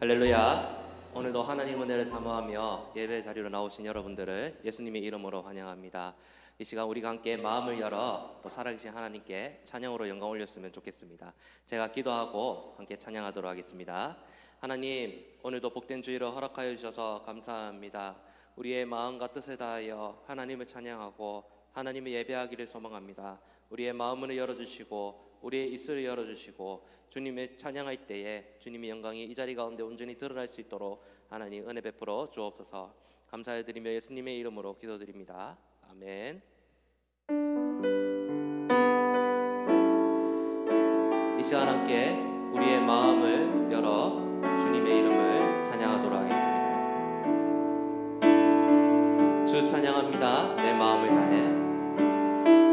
할렐루야. 오늘도 하나님 은혜를 사모하며 예배 자리로 나오신 여러분들을 예수님의 이름으로 환영합니다. 이 시간 우리가 함께 마음을 열어 또 살아계신 하나님께 찬양으로 영광 올렸으면 좋겠습니다. 제가 기도하고 함께 찬양하도록 하겠습니다. 하나님, 오늘도 복된 주일을 허락하여 주셔서 감사합니다. 우리의 마음과 뜻을 다하여 하나님을 찬양하고 하나님을 예배하기를 소망합니다. 우리의 마음을 열어주시고 우리의 입술을 열어주시고 주님을 찬양할 때에 주님의 영광이 이 자리 가운데 온전히 드러날 수 있도록 하나님 은혜 베풀어 주옵소서. 감사드리며 예수님의 이름으로 기도드립니다. 아멘. 이 시간 함께 우리의 마음을 열어 주님의 이름을 찬양하도록 하겠습니다. 주 찬양합니다. 내 마음을 다해.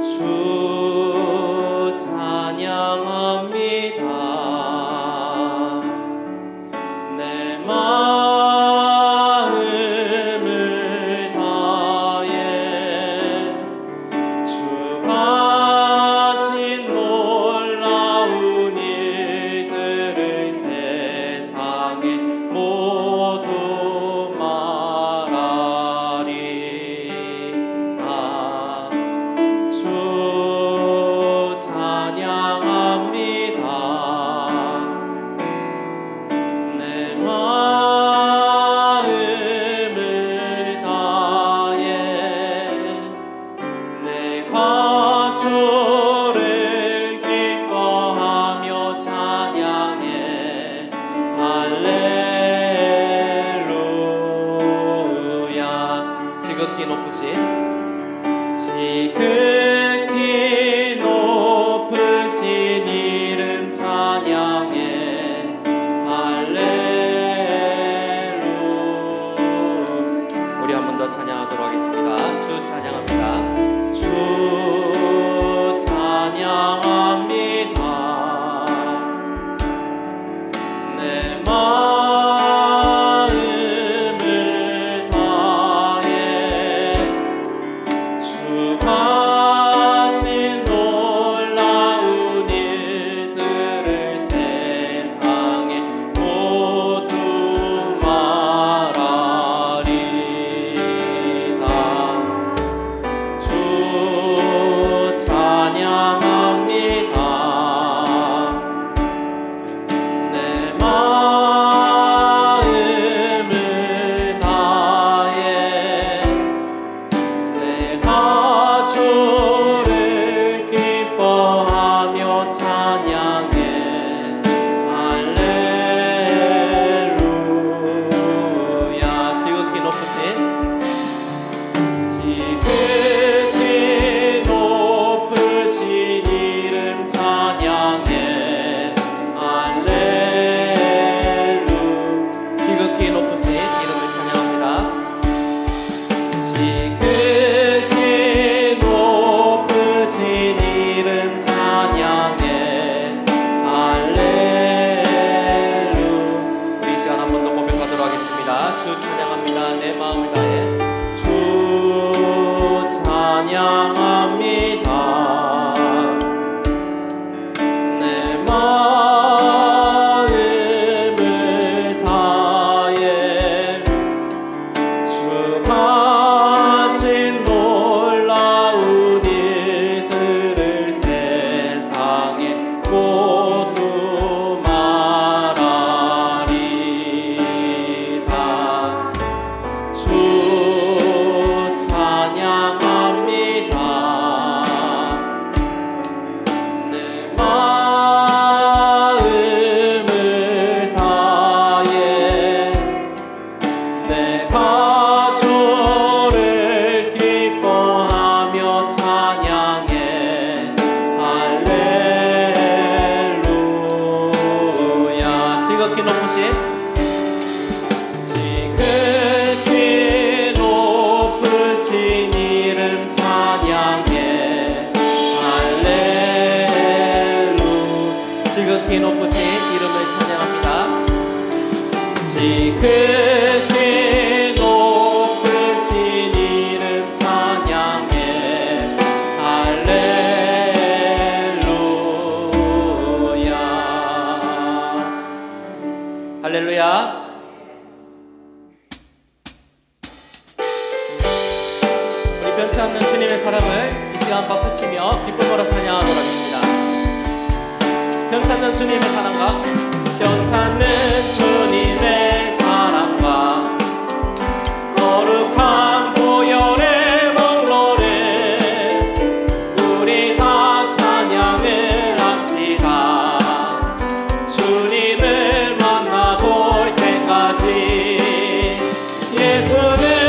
주 찬양합니다. 내 마음을 다해 주가 하신 놀라운 일들을 세상에 모두 말하리라. 주 찬양합니다. 내 마음을 다해 내가 주를 기뻐하며 찬양해. 할렐루야. 지극히 높으신 이름 찬양해. 할렐루야. 우리 한 번 더 찬양하도록 하겠습니다. 주 찬양합니다. 주 찬양합니다. 내 마음을 다해 주가 하신 놀라운 일들을 세상에 모두 말하리다. 주 찬양합니다. 내 마음을 다해 내가 주를 기뻐하며 찬양해. 할렐루야. 지극히 높으신 이름 찬양해. 할렐루야. 지극히 높으신 이름을 찬양합니다. 지극히 높으신 이름 찬양해. 할렐루야. 우리 이 시간 한 번 더 고백하도록 하겠습니다. 주 찬양합니다. 내 마음을 다해. 주 찬양합니다. 내 마음을 다해 주가 변치 않는 주님의 사랑을 이 시간 박수치며 기쁨으로 찬양하도록 하겠습니다. 변치 않는 주님의 사랑과 변치 않는 주님의 사랑과 거룩한 보혈의 공로를 우리 다 찬양을 합시다. 주님을 만나볼 때까지 예수는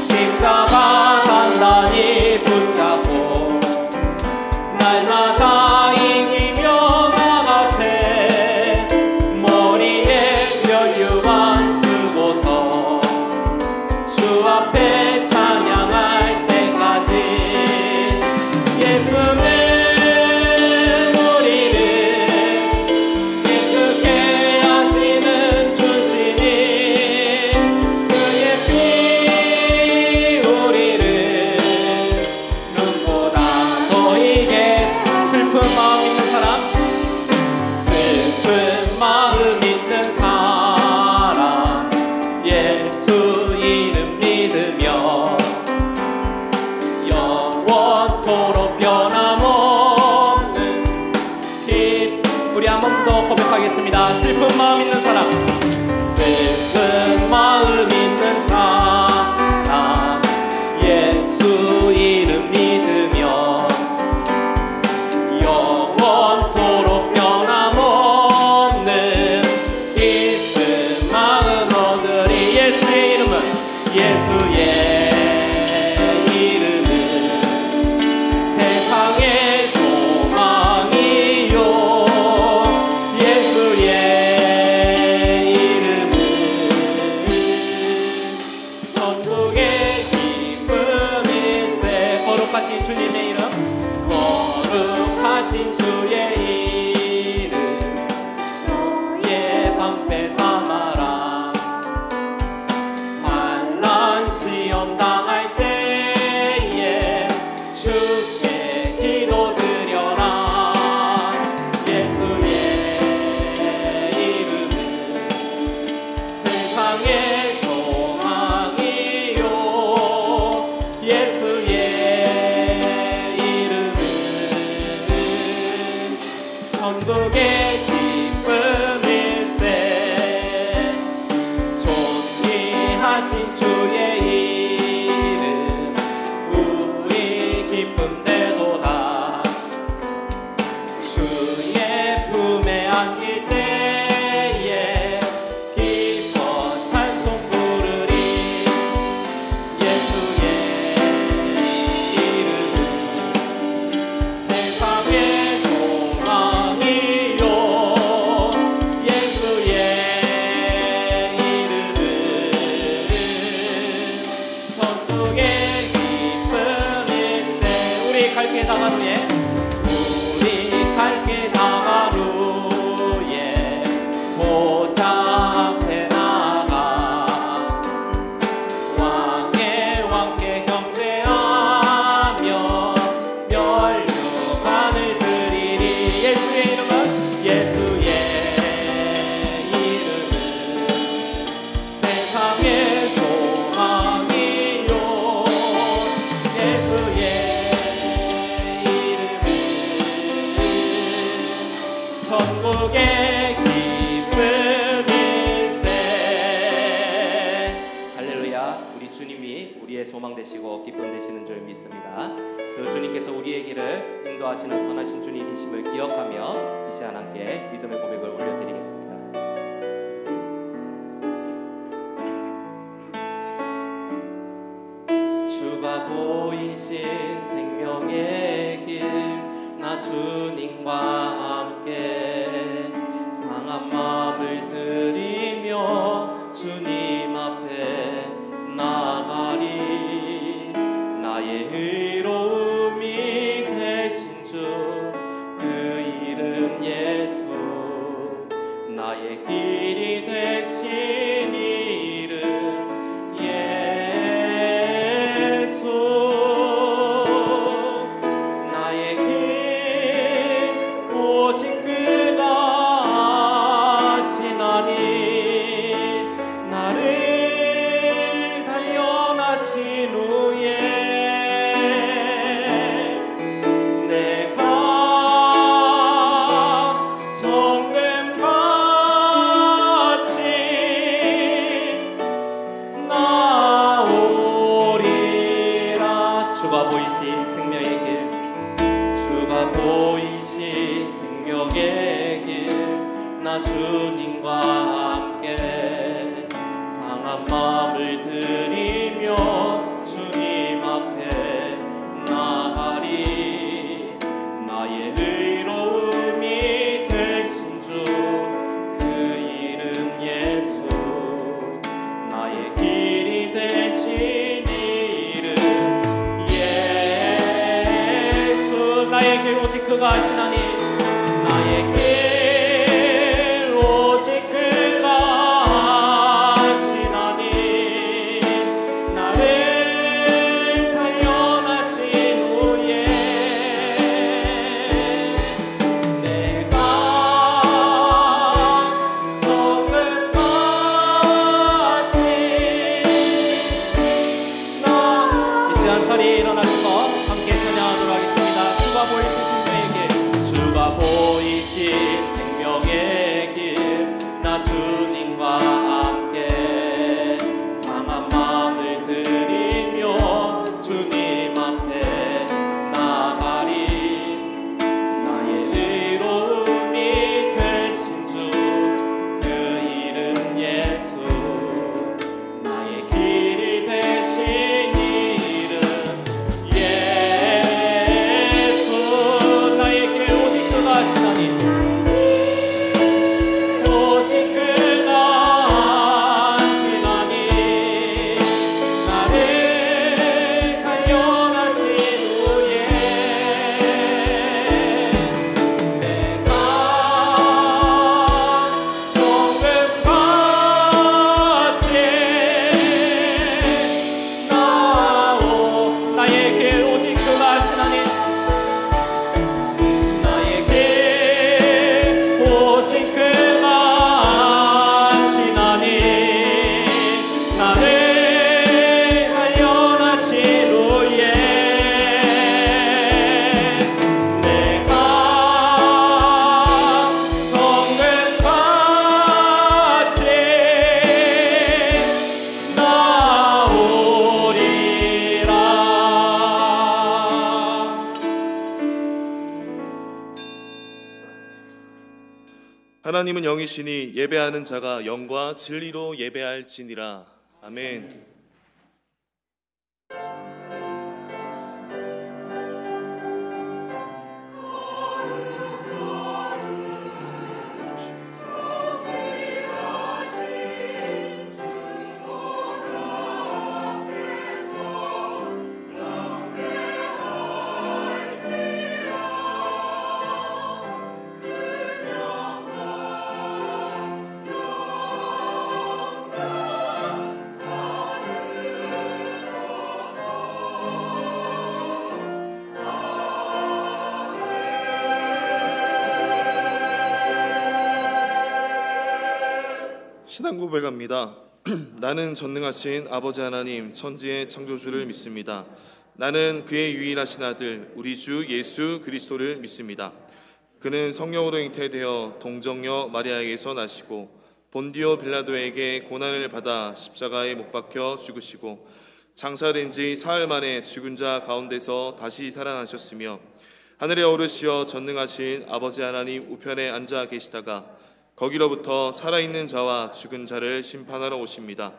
십자가 단단히 붙잡고 날마다 이기며 나가세. 머리에 면류관 쓰고서 주 앞에 찬양할 때까지 예수는 영원토록 변함없는 우리 한 번 더 고백하겠습니다. 슬픈 마음 있는 사람, 슬픈 마음 있는 사람, 예수 이름 믿으며 영원토록 변함없는 기쁜 마음 얻으리. 예수의 이름은 예수의 주님의 이름, 거룩하신 주의 이름, 너의 방패 삼아라. 환난 시험 당할 때에 주께 기도드려라. 예수의 이름은 세상의 소망이요. 예수의 천국의 기쁨일세. 존귀하신 주의 이름, 우리 기쁨 되도다. 주의 품에 안길 때에 기뻐 찬송 부르리. 예수의 이름은 세상의 갈게 다가루에 우리 갈게 다가루에 보좌 앞에 나가 주님이 우리의 소망 되시고 기쁨 되시는 줄 믿습니다. 그 주님께서 우리의 길을 인도하시는 선하신 주님이심을 기억하며 이 시간 함께 믿음의 고백을 올려드리겠습니다. 주가 보이신 생명의 길, 나 주님과 함께 상한 마음을 들이며 주님 앞에 나가리. 나의 의로움이 되신 주 그 이름 예수, 나의 길이 되신 이름 예수. 나의 길 오직 그가 아시나니. 나를 단련하신 후에 내가 정금같이 나오리라. 주가 보이신 생명의 길, 주가 보이신 생명의 길, 나 주님과 함께 상한 마음을 들이며 주님 앞에 나가리. 나의 의로움이 되신 주 그 이름 예수, 나의 길이 되신 이름 예수. 나의 길 오직 그가 아시나니. 나의 길 오직 그가 아시나니. 나를 단련하신 후에 내가 정금같이 이 시간 자리에 일어나셔서 함께 찬양하도록 하겠습니다. 주가 보이신 생명의 길, 주가 보이신 생명의 길, 나 주님과 함께 상한 마음을 들이며 주님 앞에 나가리. 나의 의로움이 되신 주 그 이름 예수, 나의 길이 되신 이름 예수. 나의 길 오직 그가 아시나니. 오직 그가 아시나니. 나를 단련하신 후에 내가 정금같이 나의 길 오직 그가 아시나니. 나의 길 오직 그가 아시나니. 나를 단련하신 후에 내가 정금같이 나오리라. 하나님은 영이시니 예배하는 자가 영과 진리로 예배할지니라. 아멘. 신앙 고백합니다. 나는 전능하신 아버지 하나님 천지의 창조주를 믿습니다. 나는 그의 유일하신 아들 우리 주 예수 그리스도를 믿습니다. 그는 성령으로 잉태되어 동정녀 마리아에게서 나시고 본디오 빌라도에게 고난을 받아 십자가에 못 박혀 죽으시고 장사된 지 사흘 만에 죽은 자 가운데서 다시 살아나셨으며 하늘에 오르시어 전능하신 아버지 하나님 우편에 앉아 계시다가 거기로부터 살아있는 자와 죽은 자를 심판하러 오십니다.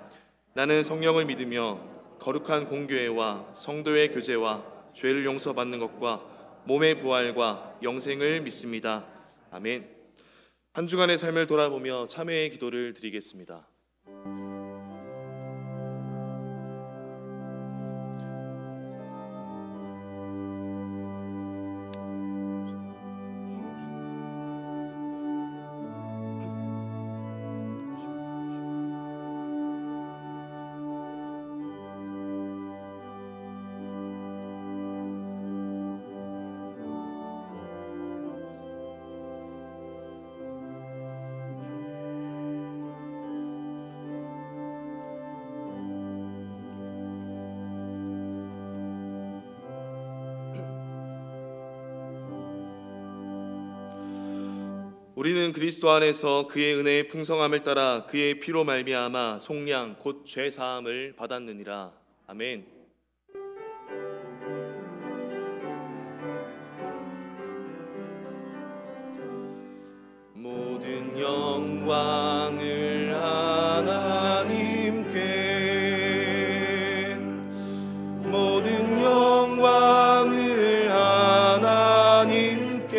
나는 성령을 믿으며 거룩한 공교회와 성도의 교제와 죄를 용서받는 것과 몸의 부활과 영생을 믿습니다. 아멘. 한 주간의 삶을 돌아보며 참회의 기도를 드리겠습니다. 우리는 그리스도 안에서 그의 은혜의 풍성함을 따라 그의 피로 말미암아 속량 곧 죄 사함을 받았느니라. 아멘. 모든 영광을 하나님께, 모든 영광을 하나님께,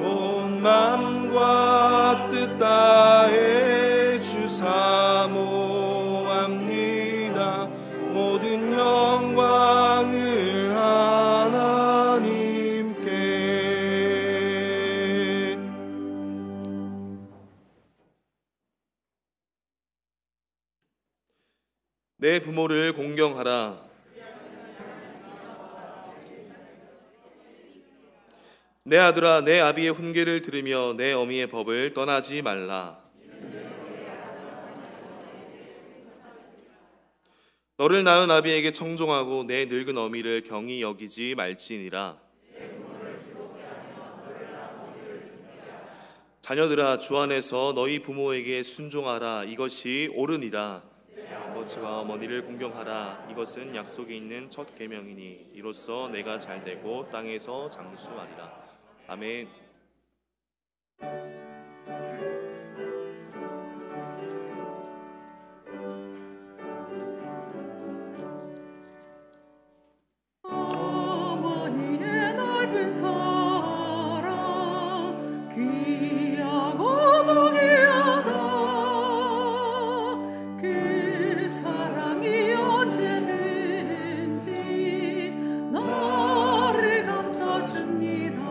온 맘과 뜻 다해 주사모합니다. 모든 영광을 하나님께. 내 부모를 공경하라. 내 아들아, 내 아비의 훈계를 들으며 내 어미의 법을 떠나지 말라. 너를 낳은 아비에게 청종하고 내 늙은 어미를 경히 여기지 말지니라. 자녀들아, 주 안에서 너희 부모에게 순종하라. 이것이 옳으니라. 아버지와 어머니를 공경하라. 이것은 약속이 있는 첫 계명이니 이로써 내가 잘되고 땅에서 장수하리라. 아멘. 어머니의 넓은 사랑 귀하고도 귀하다. 그 사랑이 언제든지 나를 감싸줍니다.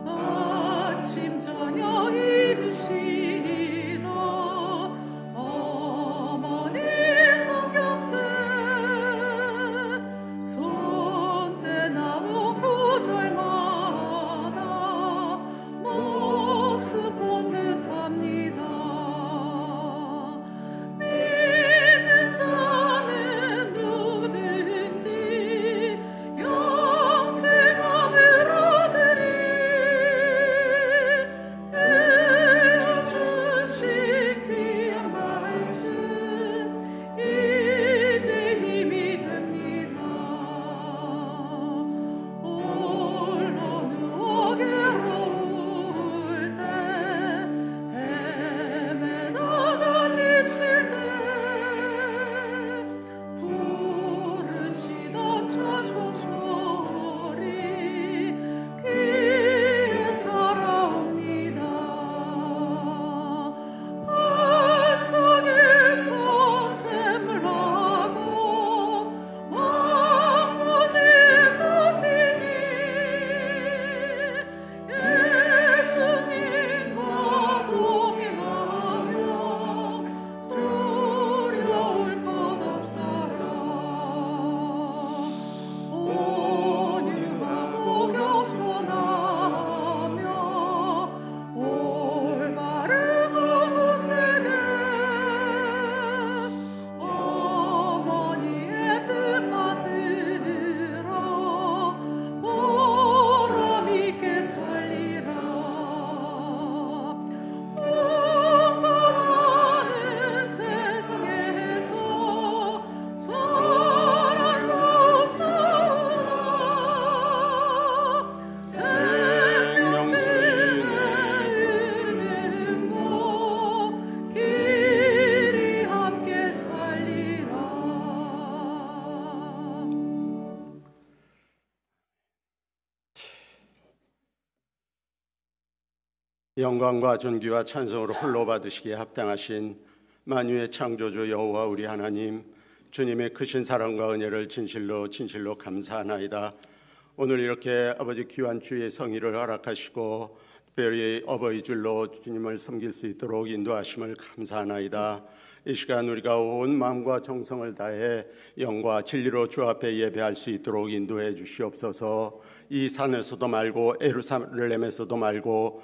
아침 저녁 입으시다. 어머니 성경책 손대나무 구절마다 모습 본 듯합니다. 믿는 자는 누구든지 영생함을 얻으리. 되어주신 귀한 말씀 이제 힘이 됩니다. 올 영광과 존귀와 찬송으로 홀로 받으시기에 합당하신 만유의 창조주 여호와 우리 하나님, 주님의 크신 사랑과 은혜를 진실로 감사하나이다. 오늘 이렇게 아버지 귀한 주의 성의를 허락하시고 특별히 어버이 줄로 주님을 섬길 수 있도록 인도하심을 감사하나이다. 이 시간 우리가 온 마음과 정성을 다해 영과 진리로 주 앞에 예배할 수 있도록 인도해 주시옵소서. 이 산에서도 말고 예루살렘에서도 말고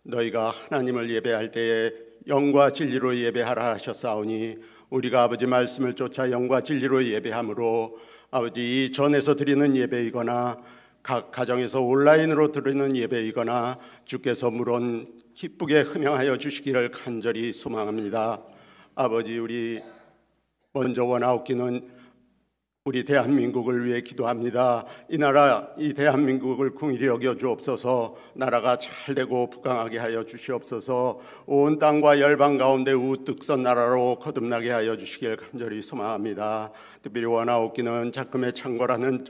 너희가 하나님을 예배할 때에 영과 진리로 예배하라 하셨사오니, 우리가 아버지 말씀을 쫓아 영과 진리로 예배함으로 아버지 이 전에서 드리는 예배이거나 각 가정에서 온라인으로 드리는 예배이거나 주께서 물론 기쁘게 흠양하여 주시기를 간절히 소망합니다. 아버지, 우리 먼저 원하옵기는 우리 대한민국을 위해 기도합니다. 이 나라, 이 대한민국을 긍휼히 여겨 주옵소서. 나라가 잘되고 부강하게 하여 주시옵소서. 온 땅과 열방 가운데 우뚝 선 나라로 거듭나게 하여 주시길 간절히 소망합니다. 특별히 원하옵기는 작금에 창궐하는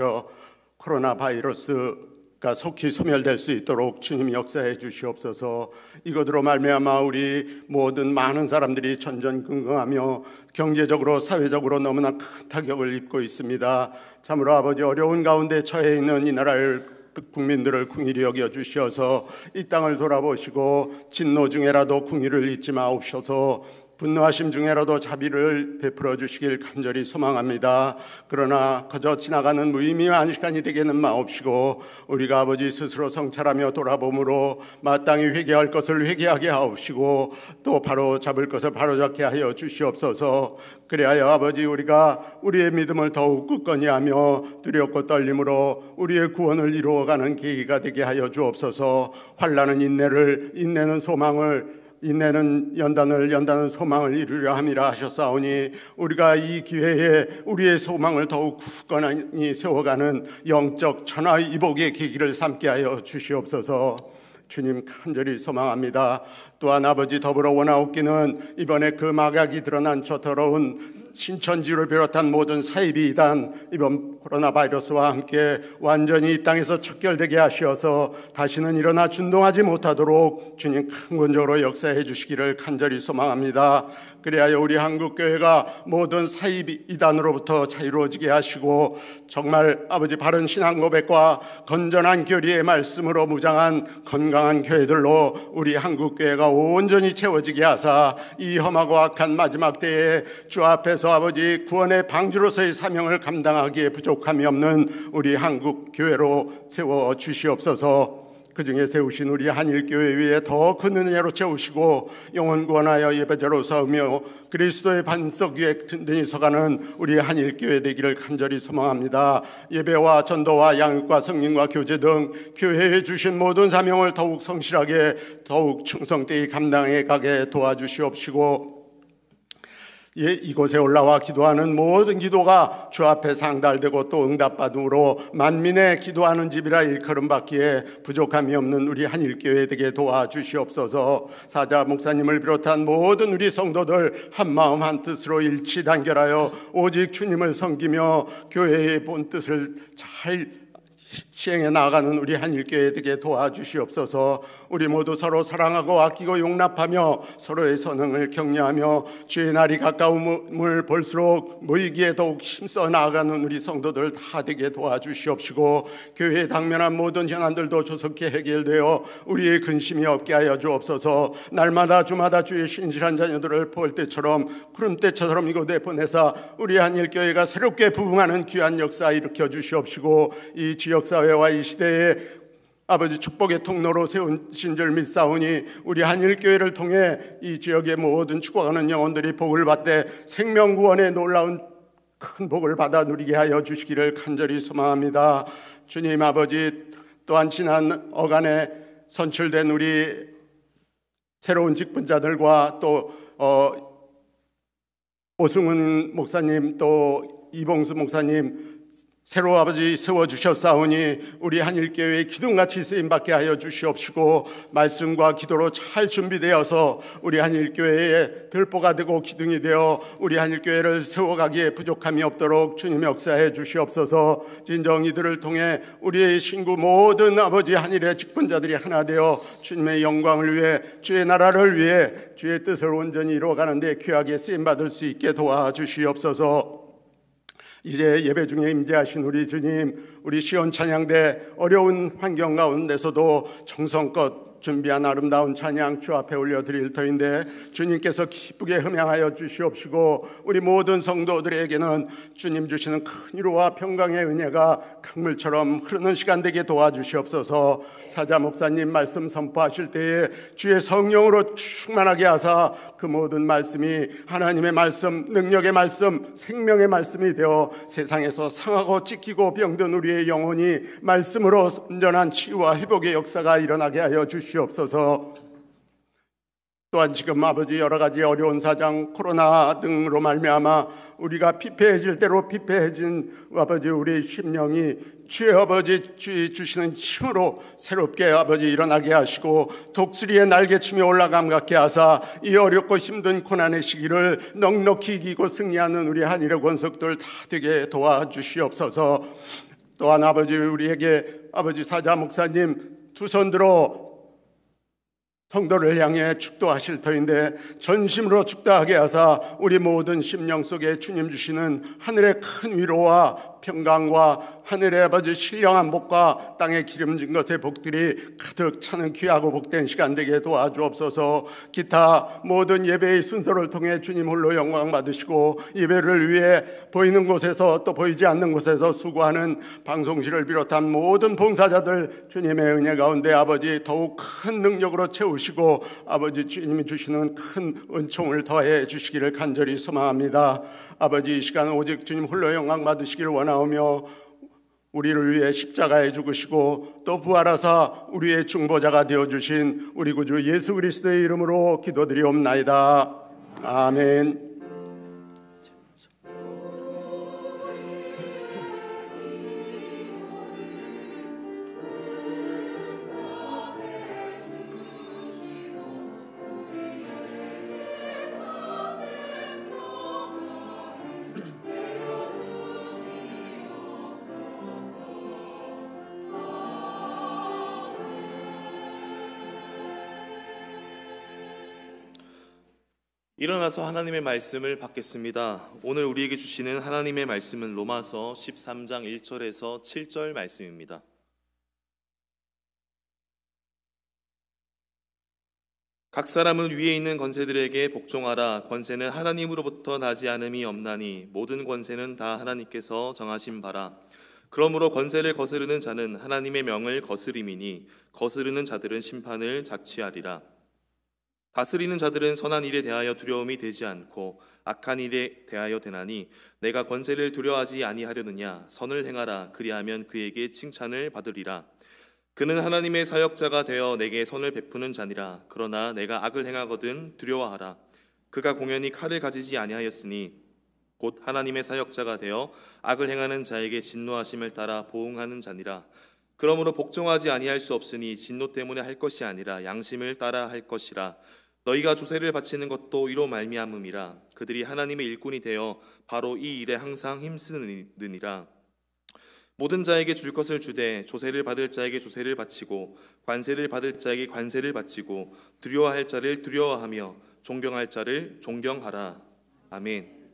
코로나 바이러스가 속히 소멸될 수 있도록 주님 역사해 주시옵소서. 이것으로 말미암아 우리 모든 많은 사람들이 전전긍긍하며 경제적으로 사회적으로 너무나 큰 타격을 입고 있습니다. 참으로 아버지 어려운 가운데 처해 있는 이 나라를 국민들을 긍휼히 여겨 주시어서 이 땅을 돌아보시고 진노 중에라도 긍휼을 잊지 마옵소서. 분노하심 중에라도 자비를 베풀어 주시길 간절히 소망합니다. 그러나 그저 지나가는 무의미한 시간이 되게는 마옵시고 우리가 아버지 스스로 성찰하며 돌아봄으로 마땅히 회개할 것을 회개하게 하옵시고 또 바로 잡을 것을 바로 잡게 하여 주시옵소서. 그리하여 아버지 우리가 우리의 믿음을 더욱 굳건히 하며 두렵고 떨림으로 우리의 구원을 이루어가는 계기가 되게 하여 주옵소서. 환난은 인내는 소망을, 인내는 연단은 소망을 이루려 함이라 하셨사오니, 우리가 이 기회에 우리의 소망을 더욱 굳건히 세워가는 영적 천하이복의 계기를 삼게 하여 주시옵소서. 주님 간절히 소망합니다. 또한 아버지 더불어 원하옵기는 이번에 그 막약이 드러난 저 더러운 신천지를 비롯한 모든 사이비 이단, 이번 코로나 바이러스와 함께 완전히 이 땅에서 척결되게 하시어서 다시는 일어나 준동하지 못하도록 주님 강권적으로 역사해 주시기를 간절히 소망합니다. 그리하여 우리 한국교회가 모든 사이비 이단으로부터 자유로워지게 하시고 정말 아버지 바른 신앙 고백과 건전한 교리의 말씀으로 무장한 건강한 교회들로 우리 한국교회가 온전히 채워지게 하사 이 험하고 악한 마지막 때에 주 앞에서 아버지 구원의 방주로서의 사명을 감당하기에 부족함이 없는 우리 한국교회로 세워 주시옵소서. 그 중에 세우신 우리 한일교회 위에 더 큰 은혜로 채우시고 영원 구원하여 예배자로 서으며 그리스도의 반석 위에 든든히 서가는 우리 한일교회 되기를 간절히 소망합니다. 예배와 전도와 양육과 성령과 교제 등 교회에 주신 모든 사명을 더욱 성실하게 더욱 충성되이 감당해 가게 도와주시옵시고, 이곳에 올라와 기도하는 모든 기도가 주 앞에 상달되고 또 응답받음으로 만민의 기도하는 집이라 일컬음 받기에 부족함이 없는 우리 한일교회 되게 도와주시옵소서. 사자 목사님을 비롯한 모든 우리 성도들 한마음 한뜻으로 일치 단결하여 오직 주님을 섬기며 교회의 본뜻을 잘 시행해 나가는 우리 한일교회 되게 도와주시옵소서. 우리 모두 서로 사랑하고 아끼고 용납하며 서로의 선행을 격려하며 주의 날이 가까움을 볼수록 모이기에 더욱 힘써 나아가는 우리 성도들 다 되게 도와주시옵시고, 교회에 당면한 모든 현안들도 조속히 해결되어 우리의 근심이 없게 하여 주옵소서. 날마다 주마다 주의 신실한 자녀들을 볼 때처럼 구름대처럼 이곳에 보내사 우리 한일교회가 새롭게 부흥하는 귀한 역사 일으켜 주시옵시고, 이 지역사회와 이 시대에 아버지 축복의 통로로 세우신 줄 믿사오니 우리 한일교회를 통해 이 지역의 모든 죽어가는 영혼들이 복을 받되 생명구원의 놀라운 큰 복을 받아 누리게 하여 주시기를 간절히 소망합니다. 주님 아버지, 또한 지난 어간에 선출된 우리 새로운 직분자들과 또 오승훈 목사님 또 이봉수 목사님 새로 아버지 세워주셨사오니 우리 한일교회의 기둥같이 쓰임받게 하여 주시옵시고 말씀과 기도로 잘 준비되어서 우리 한일교회의 들보가 되고 기둥이 되어 우리 한일교회를 세워가기에 부족함이 없도록 주님 역사해 주시옵소서. 진정 이들을 통해 우리의 신구 모든 아버지 한일의 직분자들이 하나 되어 주님의 영광을 위해 주의 나라를 위해 주의 뜻을 온전히 이루어가는 데 귀하게 쓰임받을 수 있게 도와주시옵소서. 이제 예배 중에 임재하신 우리 주님, 우리 시온 찬양대 어려운 환경 가운데서도 정성껏 준비한 아름다운 찬양 주 앞에 올려드릴 터인데 주님께서 기쁘게 흠양하여 주시옵시고 우리 모든 성도들에게는 주님 주시는 큰 위로와 평강의 은혜가 강물처럼 흐르는 시간 되게 도와주시옵소서. 사자 목사님 말씀 선포하실 때에 주의 성령으로 충만하게 하사 그 모든 말씀이 하나님의 말씀, 능력의 말씀, 생명의 말씀이 되어 세상에서 상하고 찢기고 병든 우리의 영혼이 말씀으로 온전한 치유와 회복의 역사가 일어나게 하여 주시옵소서. 또한 지금 아버지 여러 가지 어려운 사정, 코로나 등으로 말미암아 우리가 피폐해질 대로 피폐해진 아버지 우리 심령이 주의 아버지 주의 주시는 힘으로 새롭게 아버지 일어나게 하시고 독수리의 날개침이 올라감 같게 하사 이 어렵고 힘든 고난의 시기를 넉넉히 이기고 승리하는 우리 한일의 권속들 다 되게 도와주시옵소서. 또한 아버지 우리에게 아버지 사자 목사님 두 손 들어 성도를 향해 축도하실 터인데 전심으로 축도하게 하사 우리 모든 심령 속에 주님 주시는 하늘의 큰 위로와 평강과 하늘의 아버지 신령한 복과 땅에 기름진 것의 복들이 가득 차는 귀하고 복된 시간 되게 도와주옵소서. 기타 모든 예배의 순서를 통해 주님 홀로 영광 받으시고 예배를 위해 보이는 곳에서 또 보이지 않는 곳에서 수고하는 방송실을 비롯한 모든 봉사자들 주님의 은혜 가운데 아버지 더욱 큰 능력으로 채우시고 아버지 주님이 주시는 큰 은총을 더해 주시기를 간절히 소망합니다. 아버지 이 시간은 오직 주님 홀로 영광 받으시기를 원하오며 우리를 위해 십자가에 죽으시고 또 부활하사 우리의 중보자가 되어주신 우리 구주 예수 그리스도의 이름으로 기도드리옵나이다. 아멘. 일어나서 하나님의 말씀을 받겠습니다. 오늘 우리에게 주시는 하나님의 말씀은 로마서 13장 1절에서 7절 말씀입니다. 각 사람은 위에 있는 권세들에게 복종하라. 권세는 하나님으로부터 나지 않음이 없나니 모든 권세는 다 하나님께서 정하신 바라. 그러므로 권세를 거스르는 자는 하나님의 명을 거스림이니 거스르는 자들은 심판을 자취하리라. 다스리는 자들은 선한 일에 대하여 두려움이 되지 않고 악한 일에 대하여 되나니 내가 권세를 두려워하지 아니하려느냐. 선을 행하라. 그리하면 그에게 칭찬을 받으리라. 그는 하나님의 사역자가 되어 내게 선을 베푸는 자니라. 그러나 내가 악을 행하거든 두려워하라. 그가 공연히 칼을 가지지 아니하였으니 곧 하나님의 사역자가 되어 악을 행하는 자에게 진노하심을 따라 보응하는 자니라. 그러므로 복종하지 아니할 수 없으니 진노 때문에 할 것이 아니라 양심을 따라 할 것이라. 너희가 조세를 바치는 것도 이로 말미암음이라. 그들이 하나님의 일꾼이 되어 바로 이 일에 항상 힘쓰느니라. 모든 자에게 줄 것을 주되 조세를 받을 자에게 조세를 바치고 관세를 받을 자에게 관세를 바치고 두려워할 자를 두려워하며 존경할 자를 존경하라. 아멘.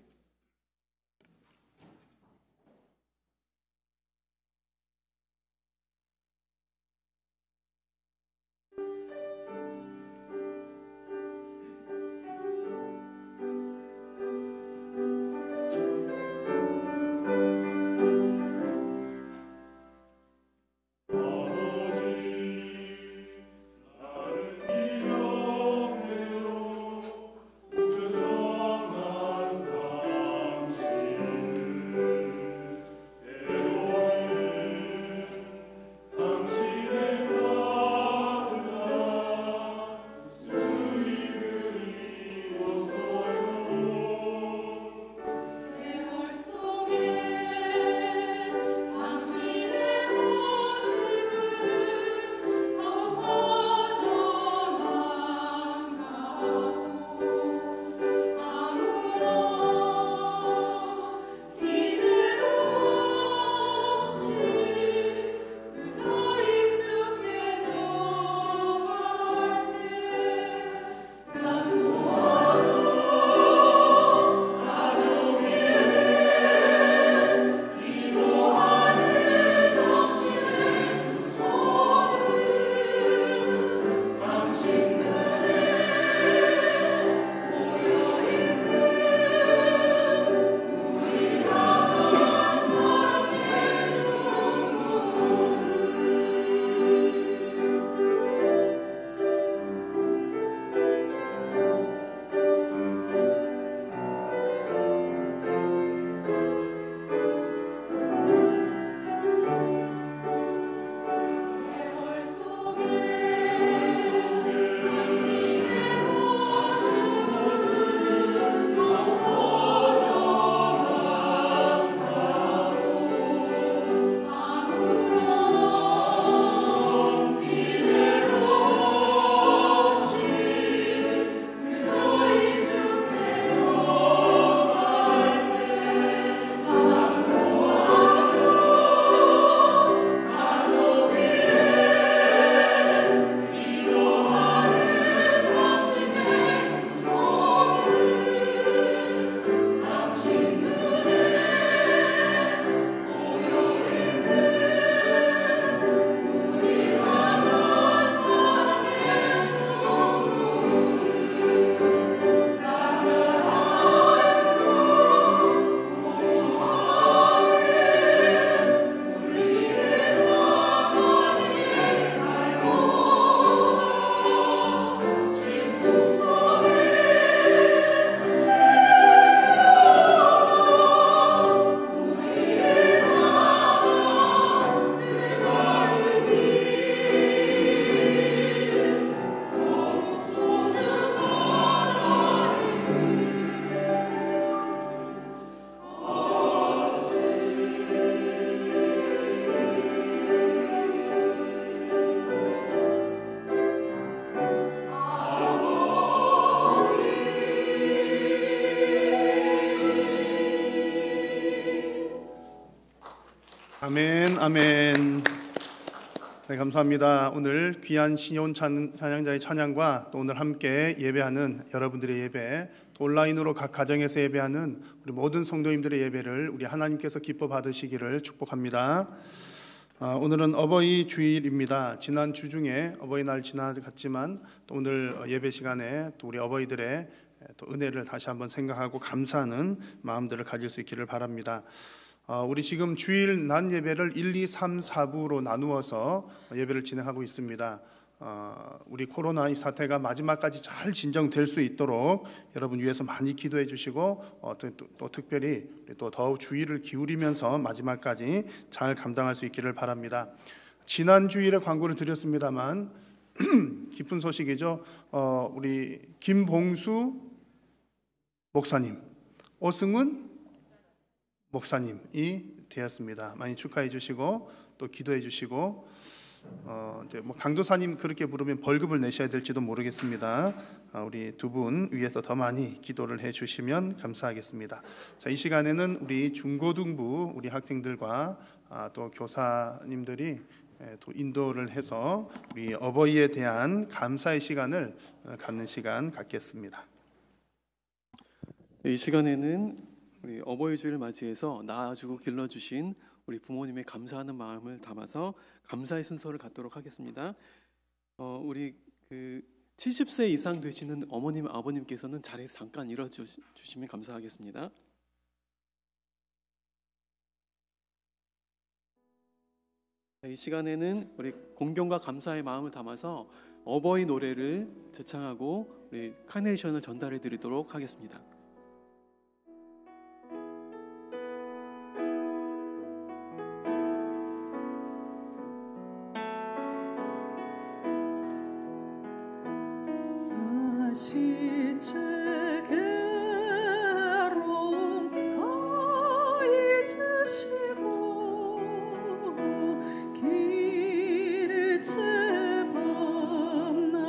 아멘, 아멘. 네, 감사합니다. 오늘 귀한 신여온 찬양자의 찬양과 또 오늘 함께 예배하는 여러분들의 예배, 또 온라인으로 각 가정에서 예배하는 우리 모든 성도님들의 예배를 우리 하나님께서 기뻐 받으시기를 축복합니다. 오늘은 어버이 주일입니다. 지난 주 중에 어버이날 지나갔지만 또 오늘 예배 시간에 또 우리 어버이들의 또 은혜를 다시 한번 생각하고 감사하는 마음들을 가질 수 있기를 바랍니다. 우리 지금 주일 낮 예배를 1, 2, 3, 4부로 나누어서 예배를 진행하고 있습니다. 우리 코로나 이 사태가 마지막까지 잘 진정될 수 있도록 여러분 위해서 많이 기도해 주시고 또 특별히 또 더욱 주의를 기울이면서 마지막까지 잘 감당할 수 있기를 바랍니다. 지난 주일에 광고를 드렸습니다만 기쁜 소식이죠. 우리 김봉수 목사님, 오승훈 목사님이 되었습니다. 많이 축하해 주시고 또 기도해 주시고 이제 뭐 강도사님 그렇게 부르면 벌금을 내셔야 될지도 모르겠습니다. 우리 두 분 위해서 더 많이 기도를 해 주시면 감사하겠습니다. 자, 이 시간에는 우리 중고등부 우리 학생들과 또 교사님들이 또 인도를 해서 우리 어버이에 대한 감사의 시간을 갖는 시간 갖겠습니다. 이 시간에는 우리 어버이 주일을 맞이해서 낳아주고 길러주신 우리 부모님의 감사하는 마음을 담아서 감사의 순서를 갖도록 하겠습니다. 우리 70세 이상 되시는 어머님, 아버님께서는 자리에서 잠깐 일어주시면 감사하겠습니다. 이 시간에는 우리 공경과 감사의 마음을 담아서 어버이 노래를 제창하고 우리 카네이션을 전달해 드리도록 하겠습니다. 다시 죄괴로움 다 잊으시고 길을 채 밤낮으로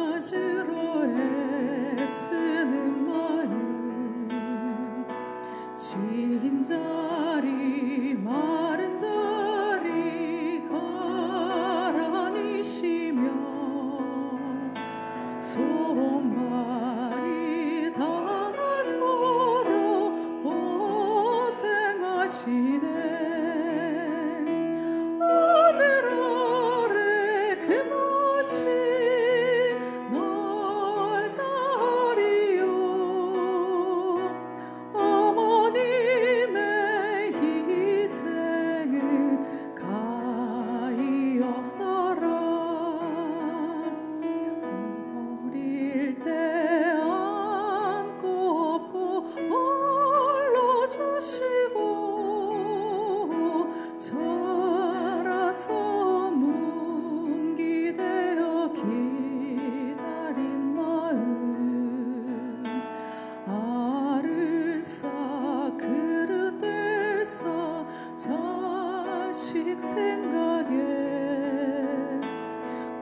애쓰는 마음 진 자리 마른 자리 가라니시며 손발이 닳도록 고생하시네. 하늘 아래 그 맛이 날 따리요. 어머님의 희생은 가히 없어라. 때 안고 업고 올려주시고 자라서 문기되어 기다린 마음 알을 싸 그릇들 싸 자식 생각에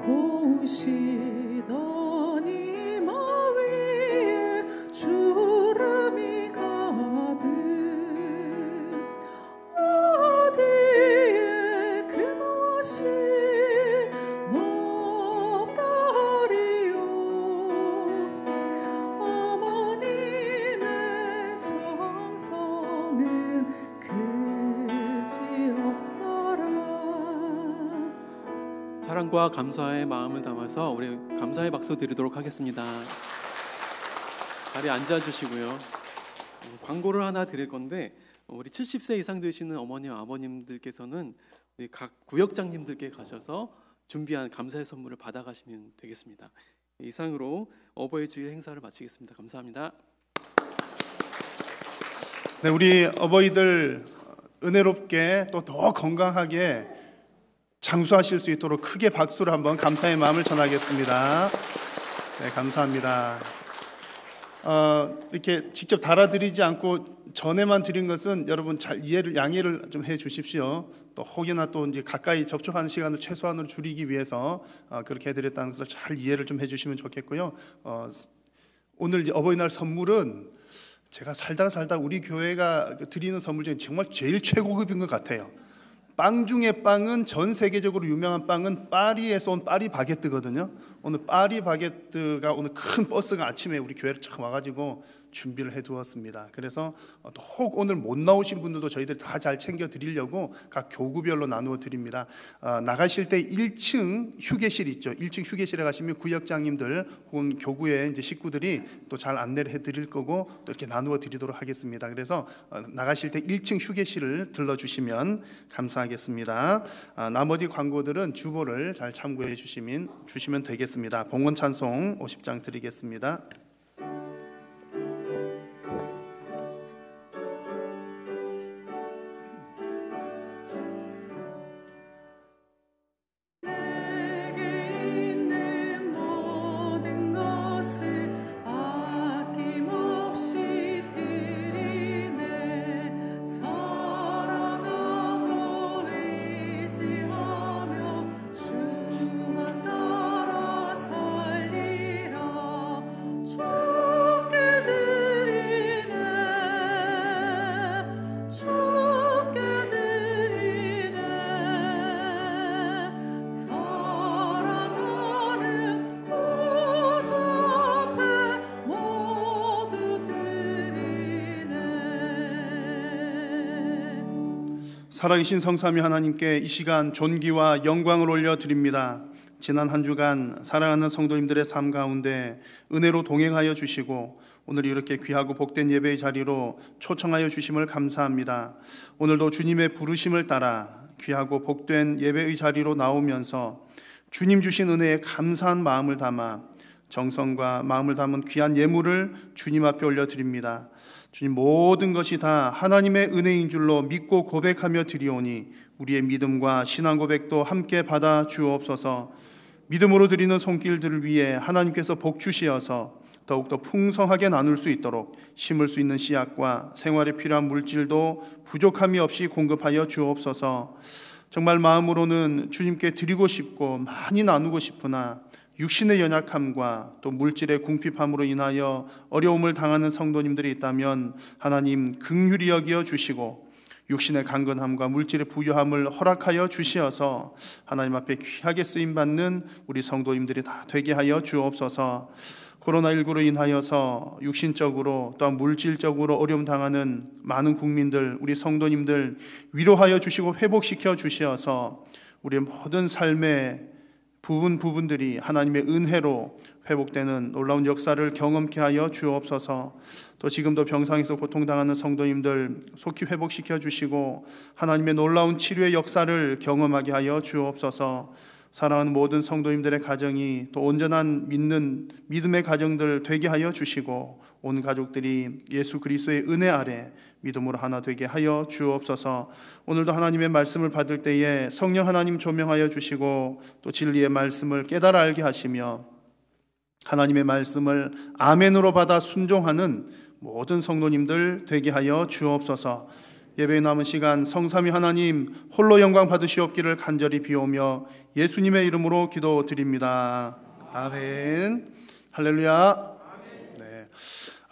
고우시던 주름이 가득 어디에 그 맛이 높다리요. 어머님의 정성은 그지없어라. 사랑과 감사의 마음을 담아서 우리 감사의 박수 드리도록 하겠습니다. 자리에 앉아주시고요. 광고를 하나 드릴 건데 우리 70세 이상 되시는 어머님, 아버님들께서는 우리 각 구역장님들께 가셔서 준비한 감사의 선물을 받아가시면 되겠습니다. 이상으로 어버이 주일 행사를 마치겠습니다. 감사합니다. 네, 우리 어버이들 은혜롭게 또 더 건강하게 장수하실 수 있도록 크게 박수로 한번 감사의 마음을 전하겠습니다. 네, 감사합니다. 이렇게 직접 달아드리지 않고 전에만 드린 것은 여러분 잘 양해를 좀 해 주십시오. 또 혹여나 또 이제 가까이 접촉하는 시간을 최소한으로 줄이기 위해서 그렇게 해드렸다는 것을 잘 이해를 좀 해주시면 좋겠고요. 오늘 이제 어버이날 선물은 제가 살다 우리 교회가 드리는 선물 중에 정말 제일 최고급인 것 같아요. 빵 중에 빵은 전 세계적으로 유명한 빵은 파리에서 온 파리 바게뜨거든요. 오늘 파리 바게뜨가 오늘 큰 버스가 아침에 우리 교회를 참 와가지고 준비를 해두었습니다. 그래서 혹 오늘 못 나오신 분들도 저희들이 다 잘 챙겨 드리려고 각 교구별로 나누어 드립니다. 나가실 때 1층 휴게실 있죠. 1층 휴게실에 가시면 구역장님들 혹은 교구의 이제 식구들이 또 잘 안내를 해드릴 거고 또 이렇게 나누어 드리도록 하겠습니다. 그래서 나가실 때 1층 휴게실을 들러주시면 감사하겠습니다. 나머지 광고들은 주보를 잘 참고해 주시면 되겠습니다. 봉헌 찬송 50장 드리겠습니다. 살아계신 성삼위 하나님께 이 시간 존귀와 영광을 올려드립니다. 지난 한 주간 사랑하는 성도님들의 삶 가운데 은혜로 동행하여 주시고 오늘 이렇게 귀하고 복된 예배의 자리로 초청하여 주심을 감사합니다. 오늘도 주님의 부르심을 따라 귀하고 복된 예배의 자리로 나오면서 주님 주신 은혜에 감사한 마음을 담아 정성과 마음을 담은 귀한 예물을 주님 앞에 올려드립니다. 주님, 모든 것이 다 하나님의 은혜인 줄로 믿고 고백하며 드리오니 우리의 믿음과 신앙 고백도 함께 받아 주옵소서. 믿음으로 드리는 손길들을 위해 하나님께서 복 주시어서 더욱더 풍성하게 나눌 수 있도록 심을 수 있는 씨앗과 생활에 필요한 물질도 부족함이 없이 공급하여 주옵소서. 정말 마음으로는 주님께 드리고 싶고 많이 나누고 싶으나 육신의 연약함과 또 물질의 궁핍함으로 인하여 어려움을 당하는 성도님들이 있다면 하나님 긍휼히 여겨 주시고 육신의 강건함과 물질의 부유함을 허락하여 주시어서 하나님 앞에 귀하게 쓰임받는 우리 성도님들이 다 되게 하여 주옵소서. 코로나19로 인하여서 육신적으로 또한 물질적으로 어려움 당하는 많은 국민들, 우리 성도님들 위로하여 주시고 회복시켜 주시어서 우리의 모든 삶의 부분들이 하나님의 은혜로 회복되는 놀라운 역사를 경험케 하여 주옵소서. 또 지금도 병상에서 고통당하는 성도님들 속히 회복시켜 주시고 하나님의 놀라운 치료의 역사를 경험하게 하여 주옵소서. 사랑하는 모든 성도님들의 가정이 또 온전한 믿음의 가정들 되게 하여 주시고 온 가족들이 예수 그리스도의 은혜 아래 믿음으로 하나 되게 하여 주옵소서. 오늘도 하나님의 말씀을 받을 때에 성령 하나님 조명하여 주시고 또 진리의 말씀을 깨달아 알게 하시며 하나님의 말씀을 아멘으로 받아 순종하는 모든 성도님들 되게 하여 주옵소서. 예배에 남은 시간 성삼위 하나님 홀로 영광 받으시옵기를 간절히 비오며 예수님의 이름으로 기도드립니다. 아멘. 할렐루야. 네.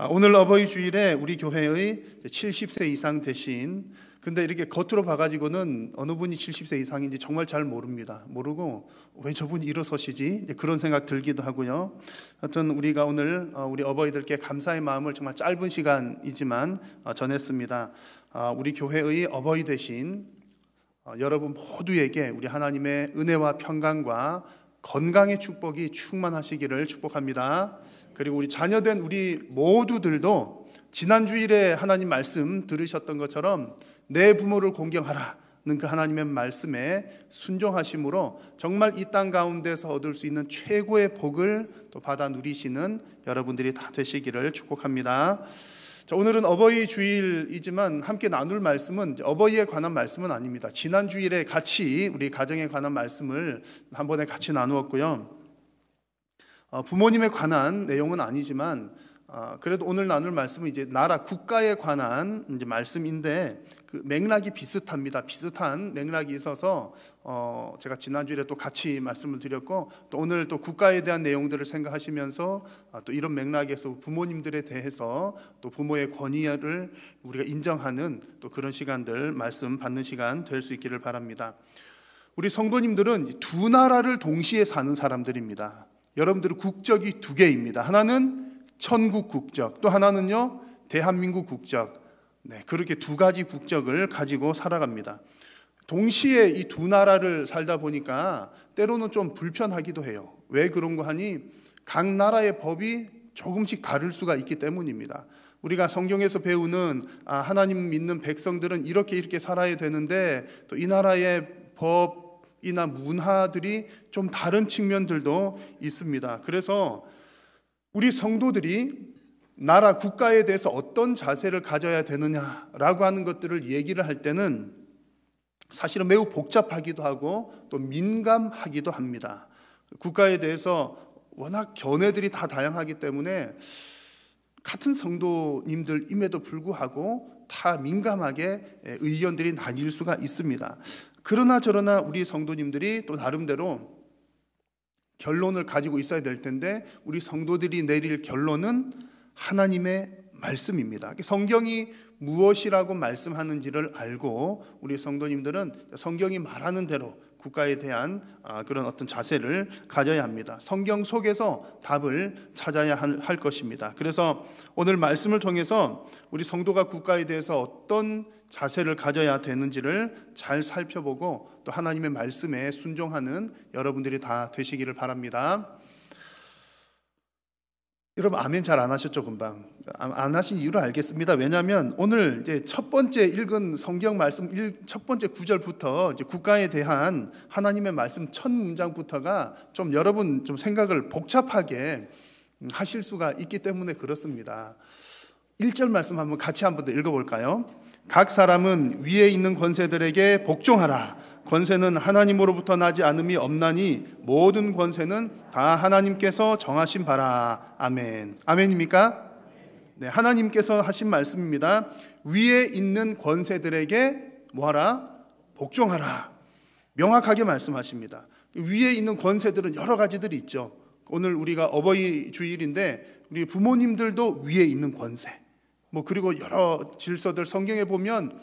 오늘 어버이 주일에 우리 교회의 70세 이상 되신, 근데 이렇게 겉으로 봐가지고는 어느 분이 70세 이상인지 정말 잘 모르고 왜 저분이 일어서시지? 그런 생각 들기도 하고요. 하여튼 우리가 오늘 우리 어버이들께 감사의 마음을 정말 짧은 시간이지만 전했습니다. 우리 교회의 어버이 되신 여러분 모두에게 우리 하나님의 은혜와 평강과 건강의 축복이 충만하시기를 축복합니다. 그리고 우리 자녀된 우리 모두들도 지난 주일에 하나님 말씀 들으셨던 것처럼 내 부모를 공경하라는 그 하나님의 말씀에 순종하심으로 정말 이 땅 가운데서 얻을 수 있는 최고의 복을 또 받아 누리시는 여러분들이 다 되시기를 축복합니다. 자, 오늘은 어버이 주일이지만 함께 나눌 말씀은 어버이에 관한 말씀은 아닙니다. 지난 주일에 같이 우리 가정에 관한 말씀을 한 번에 같이 나누었고요. 부모님에 관한 내용은 아니지만 그래도 오늘 나눌 말씀은 이제 나라 국가에 관한 이제 말씀인데 그 맥락이 비슷합니다. 비슷한 맥락이 있어서 제가 지난주에 또 같이 말씀을 드렸고 또 오늘 또 국가에 대한 내용들을 생각하시면서 또 이런 맥락에서 부모님들에 대해서 또 부모의 권위를 우리가 인정하는 또 그런 시간들 말씀 받는 시간 될 수 있기를 바랍니다. 우리 성도님들은 두 나라를 동시에 사는 사람들입니다. 여러분들은 국적이 두 개입니다. 하나는 천국 국적, 또 하나는요 대한민국 국적. 네, 그렇게 두 가지 국적을 가지고 살아갑니다. 동시에 이 두 나라를 살다 보니까 때로는 좀 불편하기도 해요. 왜 그런 거 하니 각 나라의 법이 조금씩 다를 수가 있기 때문입니다. 우리가 성경에서 배우는 하나님 믿는 백성들은 이렇게 살아야 되는데 또 이 나라의 법이나 문화들이 좀 다른 측면들도 있습니다. 그래서 우리 성도들이 나라 국가에 대해서 어떤 자세를 가져야 되느냐라고 하는 것들을 얘기를 할 때는 사실은 매우 복잡하기도 하고 또 민감하기도 합니다. 국가에 대해서 워낙 견해들이 다 다양하기 때문에 같은 성도님들임에도 불구하고 다 민감하게 의견들이 나뉠 수가 있습니다. 그러나 저러나 우리 성도님들이 또 나름대로 결론을 가지고 있어야 될 텐데 우리 성도들이 내릴 결론은 하나님의 말씀입니다. 성경이 무엇이라고 말씀하는지를 알고 우리 성도님들은 성경이 말하는 대로 국가에 대한 그런 어떤 자세를 가져야 합니다. 성경 속에서 답을 찾아야 할 것입니다. 그래서 오늘 말씀을 통해서 우리 성도가 국가에 대해서 어떤 자세를 가져야 되는지를 잘 살펴보고 또 하나님의 말씀에 순종하는 여러분들이 다 되시기를 바랍니다. 여러분 아멘 잘 안 하셨죠? 금방 안 하신 이유를 알겠습니다. 왜냐하면 오늘 이제 첫 번째 읽은 성경 말씀 첫 번째 구절부터 이제 국가에 대한 하나님의 말씀 첫 문장부터가 좀 여러분 좀 생각을 복잡하게 하실 수가 있기 때문에 그렇습니다. 1절 말씀 한번 같이 한번 더 읽어볼까요? 각 사람은 위에 있는 권세들에게 복종하라. 권세는 하나님으로부터 나지 않음이 없나니 모든 권세는 다 하나님께서 정하신 바라. 아멘. 아멘입니까? 네, 하나님께서 하신 말씀입니다. 위에 있는 권세들에게 뭐하라? 복종하라. 명확하게 말씀하십니다. 위에 있는 권세들은 여러 가지들이 있죠. 오늘 우리가 어버이 주일인데 우리 부모님들도 위에 있는 권세. 그리고 여러 질서들 성경에 보면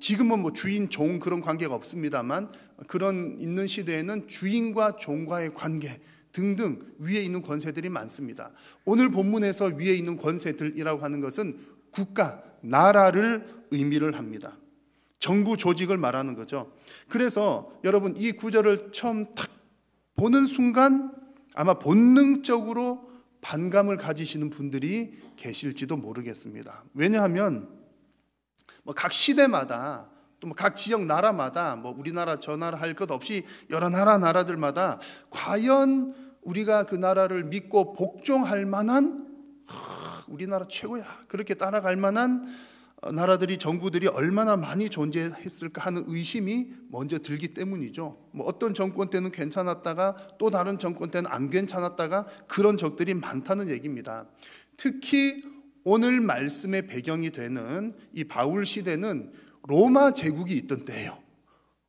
지금은 주인 종 그런 관계가 없습니다만 그런 있는 시대에는 주인과 종과의 관계 등등 위에 있는 권세들이 많습니다. 오늘 본문에서 위에 있는 권세들이라고 하는 것은 국가, 나라를 의미를 합니다. 정부 조직을 말하는 거죠. 그래서 여러분 이 구절을 처음 딱 보는 순간 아마 본능적으로 반감을 가지시는 분들이 계실지도 모르겠습니다. 왜냐하면 각 시대마다 또 각 지역 나라마다 우리나라 저 나라 할 것 없이 여러 나라들마다 과연 우리가 그 나라를 믿고 복종할 만한 우리나라 최고야 그렇게 따라갈 만한 나라들이 정부들이 얼마나 많이 존재했을까 하는 의심이 먼저 들기 때문이죠. 어떤 정권 때는 괜찮았다가 또 다른 정권 때는 안 괜찮았다가 그런 적들이 많다는 얘기입니다. 특히 오늘 말씀의 배경이 되는 이 바울 시대는 로마 제국이 있던 때예요.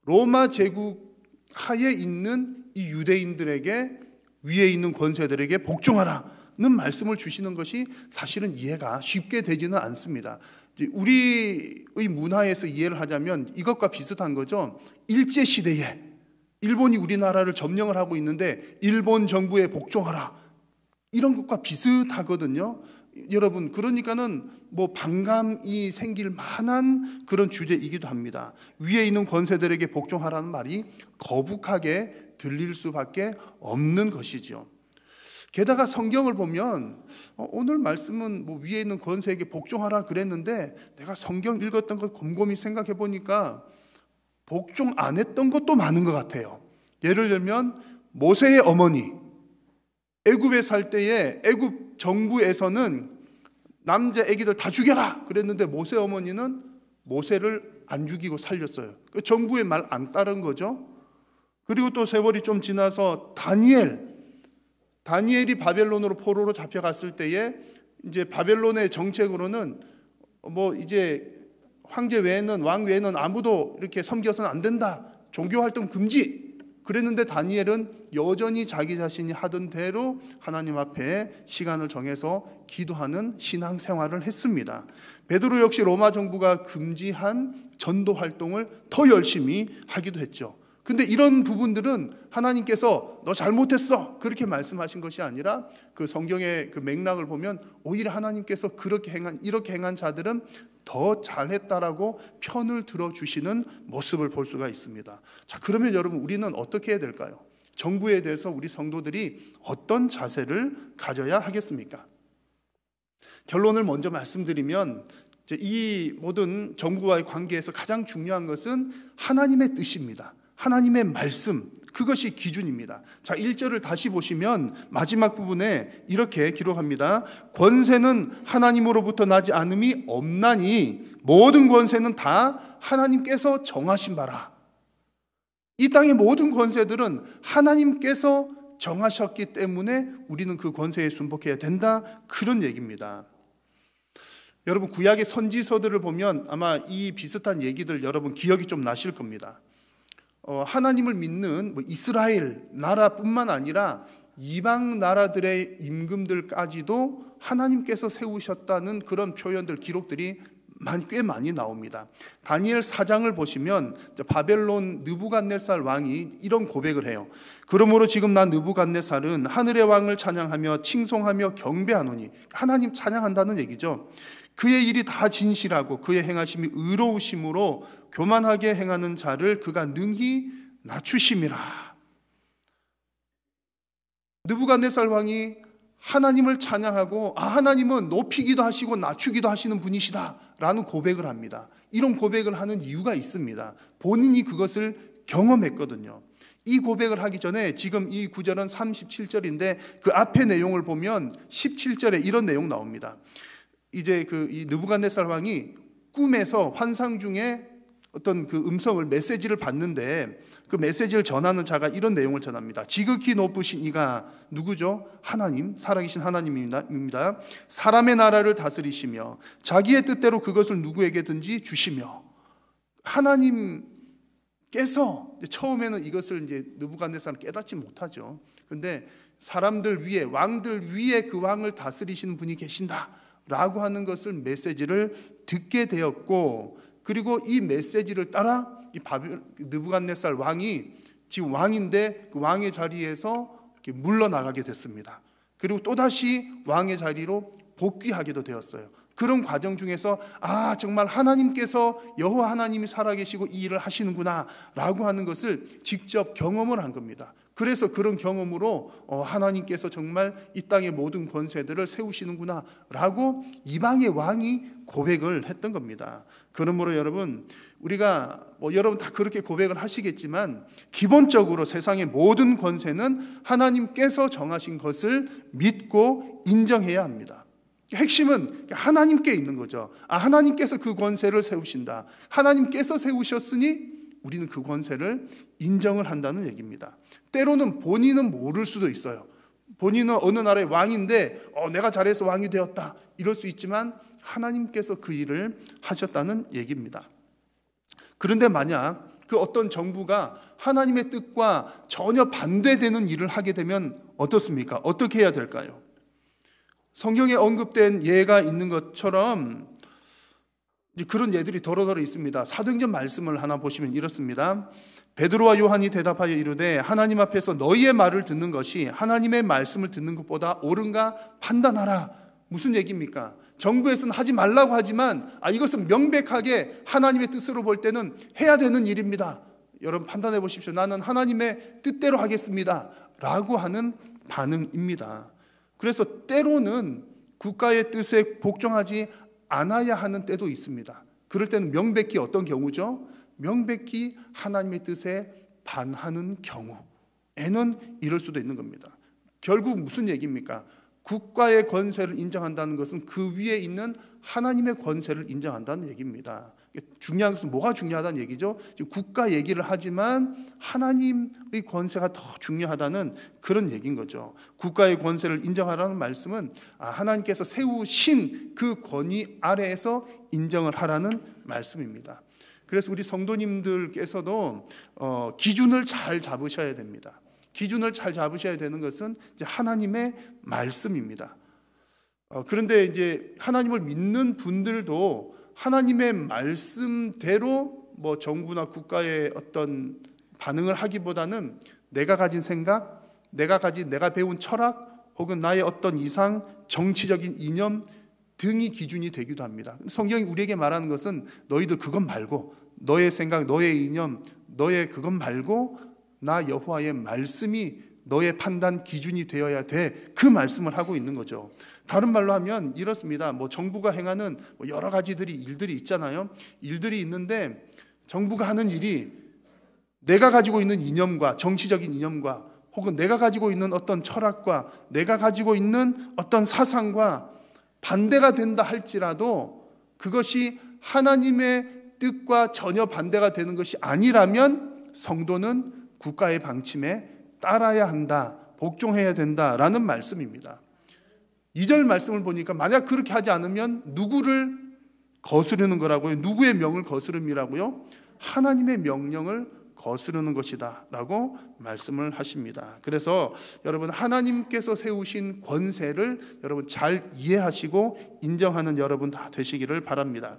로마 제국 하에 있는 이 유대인들에게 위에 있는 권세들에게 복종하라는 말씀을 주시는 것이 사실은 이해가 쉽게 되지는 않습니다. 우리의 문화에서 이해를 하자면 이것과 비슷한 거죠. 일제시대에 일본이 우리나라를 점령을 하고 있는데 일본 정부에 복종하라 이런 것과 비슷하거든요. 여러분 그러니까는 반감이 생길 만한 그런 주제이기도 합니다. 위에 있는 권세들에게 복종하라는 말이 거북하게 들릴 수밖에 없는 것이죠. 게다가 성경을 보면 오늘 말씀은 위에 있는 권세에게 복종하라 그랬는데 내가 성경 읽었던 것 곰곰이 생각해 보니까 복종 안 했던 것도 많은 것 같아요. 예를 들면 모세의 어머니 애굽에 살 때에 애굽 정부에서는 남자 애기들 다 죽여라 그랬는데 모세 어머니는 모세를 안 죽이고 살렸어요. 그 정부의 말 안 따른 거죠. 그리고 또 세월이 좀 지나서 다니엘 다니엘이 바벨론으로 포로로 잡혀갔을 때에 이제 바벨론의 정책으로는 뭐 이제 황제 외에는 왕 외에는 아무도 이렇게 섬겨서는 안 된다. 종교 활동 금지. 그랬는데 다니엘은 여전히 자기 자신이 하던 대로 하나님 앞에 시간을 정해서 기도하는 신앙 생활을 했습니다. 베드로 역시 로마 정부가 금지한 전도 활동을 더 열심히 하기도 했죠. 근데 이런 부분들은 하나님께서 너 잘못했어 그렇게 말씀하신 것이 아니라 그 성경의 그 맥락을 보면 오히려 하나님께서 이렇게 행한 자들은 더 잘했다라고 편을 들어주시는 모습을 볼 수가 있습니다. 자, 그러면 여러분 우리는 어떻게 해야 될까요? 정부에 대해서 우리 성도들이 어떤 자세를 가져야 하겠습니까? 결론을 먼저 말씀드리면 이 모든 정부와의 관계에서 가장 중요한 것은 하나님의 뜻입니다. 하나님의 말씀, 그것이 기준입니다. 자, 1절을 다시 보시면 마지막 부분에 이렇게 기록합니다. 권세는 하나님으로부터 나지 않음이 없나니 모든 권세는 다 하나님께서 정하신 바라. 이 땅의 모든 권세들은 하나님께서 정하셨기 때문에 우리는 그 권세에 순복해야 된다, 그런 얘기입니다. 여러분 구약의 선지서들을 보면 아마 이 비슷한 얘기들 여러분 기억이 좀 나실 겁니다. 하나님을 믿는 이스라엘 나라뿐만 아니라 이방 나라들의 임금들까지도 하나님께서 세우셨다는 그런 표현들, 기록들이 꽤 많이 나옵니다. 다니엘 4장을 보시면 바벨론 느부갓네살 왕이 이런 고백을 해요. 그러므로 지금 나 느부갓네살은 하늘의 왕을 찬양하며 칭송하며 경배하노니, 하나님 찬양한다는 얘기죠. 그의 일이 다 진실하고 그의 행하심이 의로우심으로 교만하게 행하는 자를 그가 능히 낮추심이라. 느부갓네살 왕이 하나님을 찬양하고 하나님은 높이기도 하시고 낮추기도 하시는 분이시다 라는 고백을 합니다. 이런 고백을 하는 이유가 있습니다. 본인이 그것을 경험했거든요. 이 고백을 하기 전에 지금 이 구절은 37절인데 그 앞의 내용을 보면 17절에 이런 내용 나옵니다. 이제 이 느부갓네살 왕이 꿈에서 환상 중에 어떤 그 음성을 메시지를 받는데 그 메시지를 전하는 자가 이런 내용을 전합니다. 지극히 높으신 이가 누구죠? 하나님, 살아계신 하나님입니다. 사람의 나라를 다스리시며 자기의 뜻대로 그것을 누구에게든지 주시며, 하나님께서 처음에는 이것을 이제 느부갓네살은 깨닫지 못하죠. 근데 사람들 위에, 왕들 위에 그 왕을 다스리시는 분이 계신다 라고 하는 것을 메시지를 듣게 되었고, 그리고 이 메시지를 따라 이 느부갓네살 왕이 지금 왕인데 그 왕의 자리에서 이렇게 물러나가게 됐습니다. 그리고 또다시 왕의 자리로 복귀하게도 되었어요. 그런 과정 중에서 정말 하나님께서, 여호와 하나님이 살아계시고 이 일을 하시는구나 라고 하는 것을 직접 경험을 한 겁니다. 그래서 그런 경험으로 하나님께서 정말 이 땅의 모든 권세들을 세우시는구나 라고 이방의 왕이 고백을 했던 겁니다. 그러므로 여러분, 우리가 여러분 다 그렇게 고백을 하시겠지만 기본적으로 세상의 모든 권세는 하나님께서 정하신 것을 믿고 인정해야 합니다. 핵심은 하나님께 있는 거죠. 하나님께서 그 권세를 세우신다. 하나님께서 세우셨으니 우리는 그 권세를 인정을 한다는 얘기입니다. 때로는 본인은 모를 수도 있어요. 본인은 어느 나라의 왕인데 내가 잘해서 왕이 되었다 이럴 수 있지만 하나님께서 그 일을 하셨다는 얘기입니다. 그런데 만약 그 어떤 정부가 하나님의 뜻과 전혀 반대되는 일을 하게 되면 어떻습니까? 어떻게 해야 될까요? 성경에 언급된 예가 있는 것처럼 그런 예들이 더러더러 있습니다. 사도행전 말씀을 하나 보시면 이렇습니다. 베드로와 요한이 대답하여 이르되 하나님 앞에서 너희의 말을 듣는 것이 하나님의 말씀을 듣는 것보다 옳은가 판단하라. 무슨 얘기입니까? 정부에서는 하지 말라고 하지만 이것은 명백하게 하나님의 뜻으로 볼 때는 해야 되는 일입니다. 여러분 판단해 보십시오. 나는 하나님의 뜻대로 하겠습니다 라고 하는 반응입니다. 그래서 때로는 국가의 뜻에 복종하지 않아야 하는 때도 있습니다. 그럴 때는 명백히 어떤 경우죠? 명백히 하나님의 뜻에 반하는 경우에는 이럴 수도 있는 겁니다. 결국 무슨 얘기입니까? 국가의 권세를 인정한다는 것은 그 위에 있는 하나님의 권세를 인정한다는 얘기입니다. 중요한 것은 뭐가 중요하다는 얘기죠? 지금 국가 얘기를 하지만 하나님의 권세가 더 중요하다는 그런 얘기인 거죠. 국가의 권세를 인정하라는 말씀은 하나님께서 세우신 그 권위 아래에서 인정을 하라는 말씀입니다. 그래서 우리 성도님들께서도 기준을 잘 잡으셔야 됩니다. 기준을 잘 잡으셔야 되는 것은 이제 하나님의 말씀입니다. 그런데 이제 하나님을 믿는 분들도 하나님의 말씀대로 뭐 정부나 국가의 어떤 반응을 하기보다는 내가 가진 생각, 내가 배운 철학, 혹은 나의 어떤 이상, 정치적인 이념 등이 기준이 되기도 합니다. 성경이 우리에게 말하는 것은 너희들 그것 말고, 너의 생각, 너의 이념, 너의 그것 말고 나 여호와의 말씀이 너의 판단 기준이 되어야 돼. 그 말씀을 하고 있는 거죠. 다른 말로 하면 이렇습니다. 뭐 정부가 행하는 여러 가지들이 일들이 있잖아요. 일들이 있는데 정부가 하는 일이 내가 가지고 있는 이념과 정치적인 이념과 혹은 내가 가지고 있는 어떤 철학과 내가 가지고 있는 어떤 사상과 반대가 된다 할지라도 그것이 하나님의 뜻과 전혀 반대가 되는 것이 아니라면 성도는 국가의 방침에 따라야 한다, 복종해야 된다라는 말씀입니다. 2절 말씀을 보니까 만약 그렇게 하지 않으면 누구를 거스르는 거라고요? 누구의 명을 거스름이라고요? 하나님의 명령을 거스르는 것이다 라고 말씀을 하십니다. 그래서 여러분 하나님께서 세우신 권세를 여러분 잘 이해하시고 인정하는 여러분 다 되시기를 바랍니다.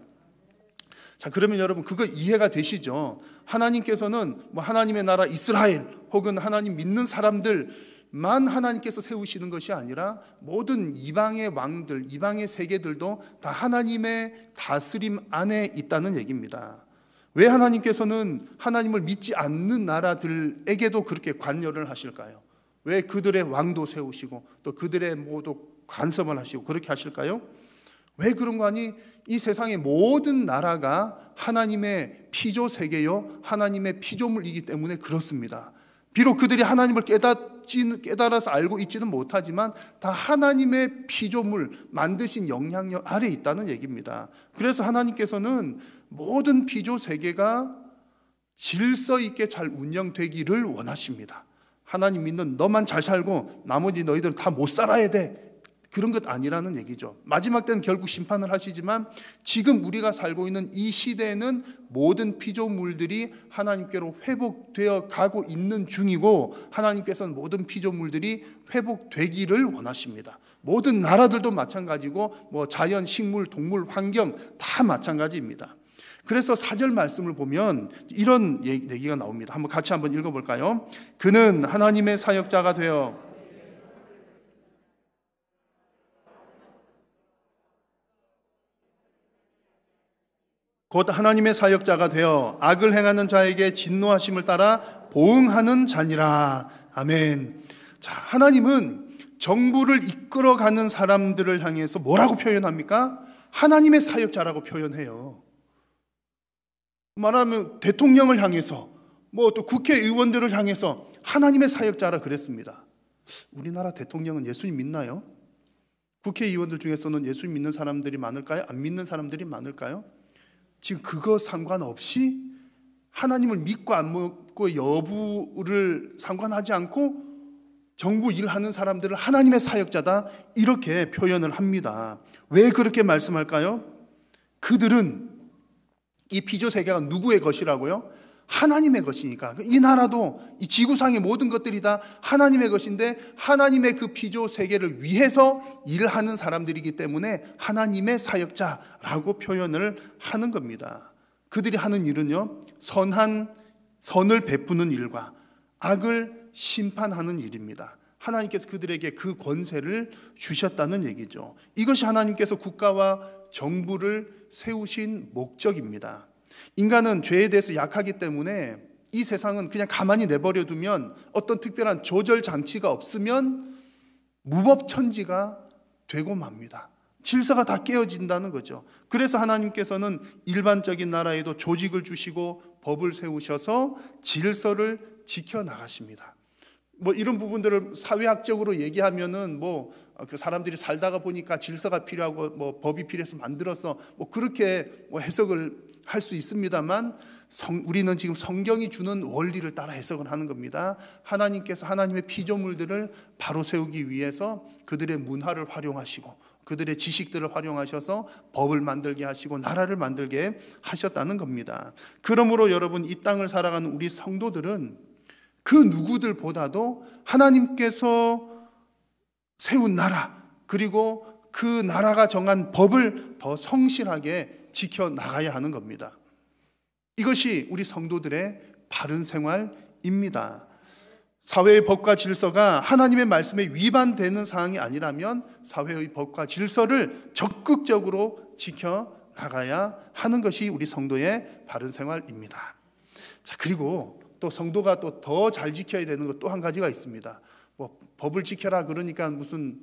자, 그러면 여러분 그거 이해가 되시죠? 하나님께서는 뭐 하나님의 나라 이스라엘 혹은 하나님 믿는 사람들만 하나님께서 세우시는 것이 아니라 모든 이방의 왕들, 이방의 세계들도 다 하나님의 다스림 안에 있다는 얘기입니다. 왜 하나님께서는 하나님을 믿지 않는 나라들에게도 그렇게 관여를 하실까요? 왜 그들의 왕도 세우시고 또 그들의 모두 간섭을 하시고 그렇게 하실까요? 왜 그런 거 아니? 이 세상의 모든 나라가 하나님의 피조 세계요, 하나님의 피조물이기 때문에 그렇습니다. 비록 그들이 하나님을 깨달아서 알고 있지는 못하지만 다 하나님의 피조물, 만드신 영향력 아래 있다는 얘기입니다. 그래서 하나님께서는 모든 피조 세계가 질서 있게 잘 운영되기를 원하십니다. 하나님 믿는 너만 잘 살고 나머지 너희들은 다 못 살아야 돼. 그런 것 아니라는 얘기죠. 마지막 때는 결국 심판을 하시지만 지금 우리가 살고 있는 이 시대에는 모든 피조물들이 하나님께로 회복되어 가고 있는 중이고 하나님께서는 모든 피조물들이 회복되기를 원하십니다. 모든 나라들도 마찬가지고 뭐 자연, 식물, 동물, 환경 다 마찬가지입니다. 그래서 4절 말씀을 보면 이런 얘기가 나옵니다. 같이 한번 읽어볼까요? 그는 하나님의 사역자가 되어 곧 하나님의 사역자가 되어 악을 행하는 자에게 진노하심을 따라 보응하는 자니라. 아멘. 자, 하나님은 정부를 이끌어가는 사람들을 향해서 뭐라고 표현합니까? 하나님의 사역자라고 표현해요. 말하면 대통령을 향해서 뭐 또 국회의원들을 향해서 하나님의 사역자라 그랬습니다. 우리나라 대통령은 예수님 믿나요? 국회의원들 중에서는 예수님 믿는 사람들이 많을까요? 안 믿는 사람들이 많을까요? 지금 그거 상관없이 하나님을 믿고 안 믿고 여부를 상관하지 않고 정부 일하는 사람들을 하나님의 사역자다 이렇게 표현을 합니다. 왜 그렇게 말씀할까요? 그들은 이 피조 세계가 누구의 것이라고요? 하나님의 것이니까. 이 나라도 이 지구상의 모든 것들이 다 하나님의 것인데 하나님의 그 피조 세계를 위해서 일하는 사람들이기 때문에 하나님의 사역자라고 표현을 하는 겁니다. 그들이 하는 일은요, 선을 베푸는 일과 악을 심판하는 일입니다. 하나님께서 그들에게 그 권세를 주셨다는 얘기죠. 이것이 하나님께서 국가와 정부를 세우신 목적입니다. 인간은 죄에 대해서 약하기 때문에 이 세상은 그냥 가만히 내버려 두면 어떤 특별한 조절 장치가 없으면 무법천지가 되고 맙니다. 질서가 다 깨어진다는 거죠. 그래서 하나님께서는 일반적인 나라에도 조직을 주시고 법을 세우셔서 질서를 지켜나가십니다. 뭐 이런 부분들을 사회학적으로 얘기하면은 뭐 그 사람들이 살다가 보니까 질서가 필요하고 뭐 법이 필요해서 만들어서 뭐 그렇게 뭐 해석을 할 수 있습니다만 우리는 지금 성경이 주는 원리를 따라 해석을 하는 겁니다. 하나님께서 하나님의 피조물들을 바로 세우기 위해서 그들의 문화를 활용하시고 그들의 지식들을 활용하셔서 법을 만들게 하시고 나라를 만들게 하셨다는 겁니다. 그러므로 여러분, 이 땅을 살아가는 우리 성도들은 그 누구들보다도 하나님께서 세운 나라, 그리고 그 나라가 정한 법을 더 성실하게 지켜나가야 하는 겁니다. 이것이 우리 성도들의 바른 생활입니다. 사회의 법과 질서가 하나님의 말씀에 위반되는 사항이 아니라면 사회의 법과 질서를 적극적으로 지켜나가야 하는 것이 우리 성도의 바른 생활입니다. 자, 그리고 또 성도가 또 더 잘 지켜야 되는 것 또 한 가지가 있습니다. 뭐 법을 지켜라 그러니까 무슨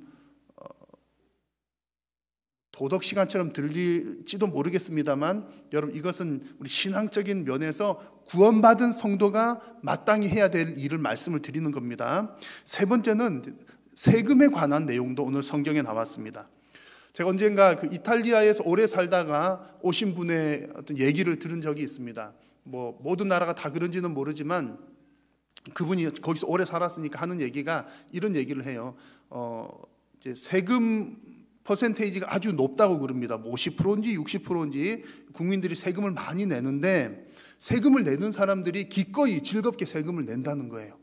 도덕 시간처럼 들릴지도 모르겠습니다만 여러분, 이것은 우리 신앙적인 면에서 구원받은 성도가 마땅히 해야 될 일을 말씀을 드리는 겁니다. 세 번째는 세금에 관한 내용도 오늘 성경에 나왔습니다. 제가 언젠가 그 이탈리아에서 오래 살다가 오신 분의 어떤 얘기를 들은 적이 있습니다. 뭐 모든 나라가 다 그런지는 모르지만 그분이 거기서 오래 살았으니까 하는 얘기가 이런 얘기를 해요. 이제 세금 퍼센테이지가 아주 높다고 그럽니다. 50%인지 60%인지 국민들이 세금을 많이 내는데 세금을 내는 사람들이 기꺼이 즐겁게 세금을 낸다는 거예요.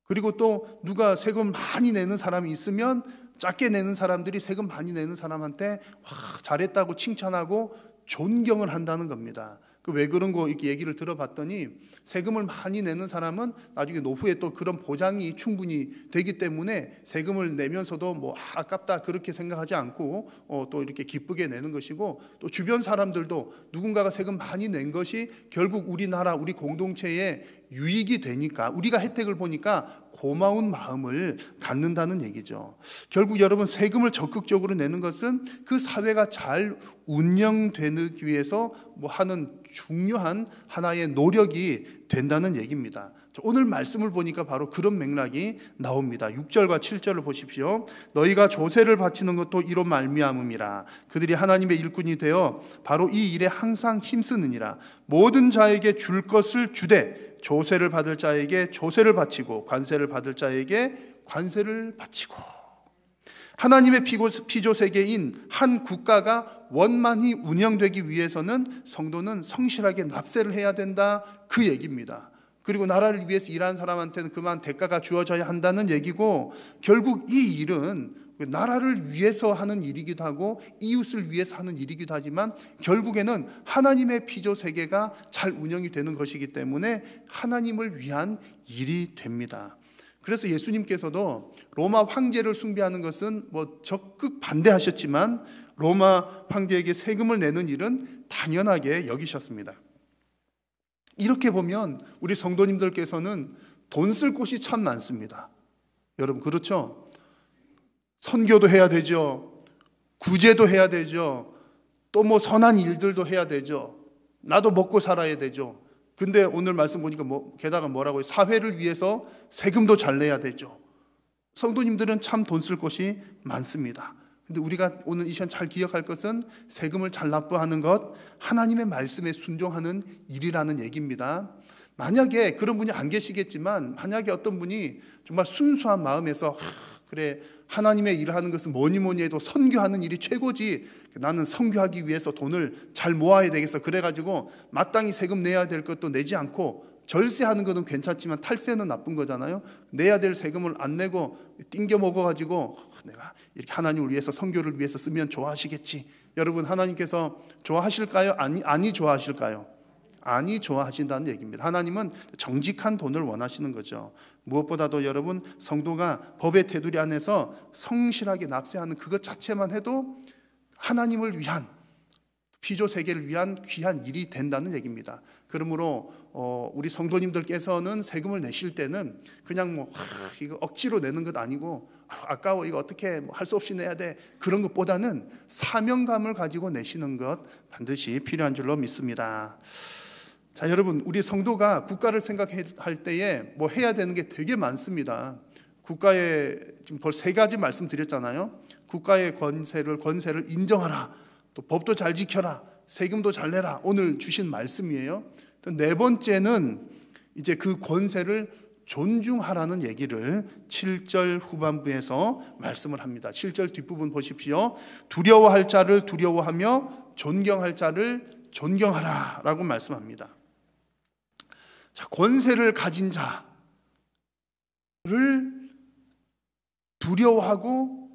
그리고 또 누가 세금 많이 내는 사람이 있으면 작게 내는 사람들이 세금 많이 내는 사람한테 와, 잘했다고 칭찬하고 존경을 한다는 겁니다. 왜 그런 거 이렇게 얘기를 들어봤더니 세금을 많이 내는 사람은 나중에 노후에 또 그런 보장이 충분히 되기 때문에 세금을 내면서도 뭐 아깝다 그렇게 생각하지 않고 또 이렇게 기쁘게 내는 것이고, 또 주변 사람들도 누군가가 세금 많이 낸 것이 결국 우리나라 우리 공동체에 유익이 되니까 우리가 혜택을 보니까 고마운 마음을 갖는다는 얘기죠. 결국 여러분, 세금을 적극적으로 내는 것은 그 사회가 잘 운영되기 위해서 뭐 하는 중요한 하나의 노력이 된다는 얘기입니다. 오늘 말씀을 보니까 바로 그런 맥락이 나옵니다. 6절과 7절을 보십시오. 너희가 조세를 바치는 것도 이로 말미암음이라. 그들이 하나님의 일꾼이 되어 바로 이 일에 항상 힘쓰느니라. 모든 자에게 줄 것을 주되 조세를 받을 자에게 조세를 바치고 관세를 받을 자에게 관세를 바치고. 하나님의 피조 세계인 한 국가가 원만히 운영되기 위해서는 성도는 성실하게 납세를 해야 된다, 그 얘기입니다. 그리고 나라를 위해서 일하는 사람한테는 그만 대가가 주어져야 한다는 얘기고, 결국 이 일은 나라를 위해서 하는 일이기도 하고 이웃을 위해서 하는 일이기도 하지만 결국에는 하나님의 피조 세계가 잘 운영이 되는 것이기 때문에 하나님을 위한 일이 됩니다. 그래서 예수님께서도 로마 황제를 숭배하는 것은 뭐 적극 반대하셨지만 로마 황제에게 세금을 내는 일은 당연하게 여기셨습니다. 이렇게 보면 우리 성도님들께서는 돈 쓸 곳이 참 많습니다. 여러분, 그렇죠? 선교도 해야 되죠. 구제도 해야 되죠. 또 뭐 선한 일들도 해야 되죠. 나도 먹고 살아야 되죠. 근데 오늘 말씀 보니까 게다가 뭐라고요? 사회를 위해서 세금도 잘 내야 되죠. 성도님들은 참 돈 쓸 곳이 많습니다. 근데 우리가 오늘 이 시간 잘 기억할 것은 세금을 잘 납부하는 것, 하나님의 말씀에 순종하는 일이라는 얘기입니다. 만약에 그런 분이 안 계시겠지만 만약에 어떤 분이 정말 순수한 마음에서 그래, 하나님의 일을 하는 것은 뭐니 해도 선교하는 일이 최고지, 나는 선교하기 위해서 돈을 잘 모아야 되겠어, 그래가지고 마땅히 세금 내야 될 것도 내지 않고 절세하는 것은 괜찮지만 탈세는 나쁜 거잖아요. 내야 될 세금을 안 내고 띵겨 먹어가지고 내가 이렇게 하나님을 위해서 선교를 위해서 쓰면 좋아하시겠지. 여러분, 하나님께서 좋아하실까요? 아니 좋아하실까요? 아니 좋아하신다는 얘기입니다. 하나님은 정직한 돈을 원하시는 거죠. 무엇보다도 여러분, 성도가 법의 테두리 안에서 성실하게 납세하는 그것 자체만 해도 하나님을 위한, 피조 세계를 위한 귀한 일이 된다는 얘기입니다. 그러므로 우리 성도님들께서는 세금을 내실 때는 그냥 이거 억지로 내는 것 아니고 아까워, 이거 어떻게 할 수 없이 내야 돼, 그런 것보다는 사명감을 가지고 내시는 것 반드시 필요한 줄로 믿습니다. 자, 여러분, 우리 성도가 국가를 생각할 때에 뭐 해야 되는 게 되게 많습니다. 국가에 지금 벌써 3가지 말씀드렸잖아요. 국가의 권세를 인정하라, 또 법도 잘 지켜라, 세금도 잘 내라. 오늘 주신 말씀이에요. 또 네 번째는 이제 그 권세를 존중하라는 얘기를 7절 후반부에서 말씀을 합니다. 7절 뒷부분 보십시오. 두려워할 자를 두려워하며 존경할 자를 존경하라 라고 말씀합니다. 자, 권세를 가진 자를 두려워하고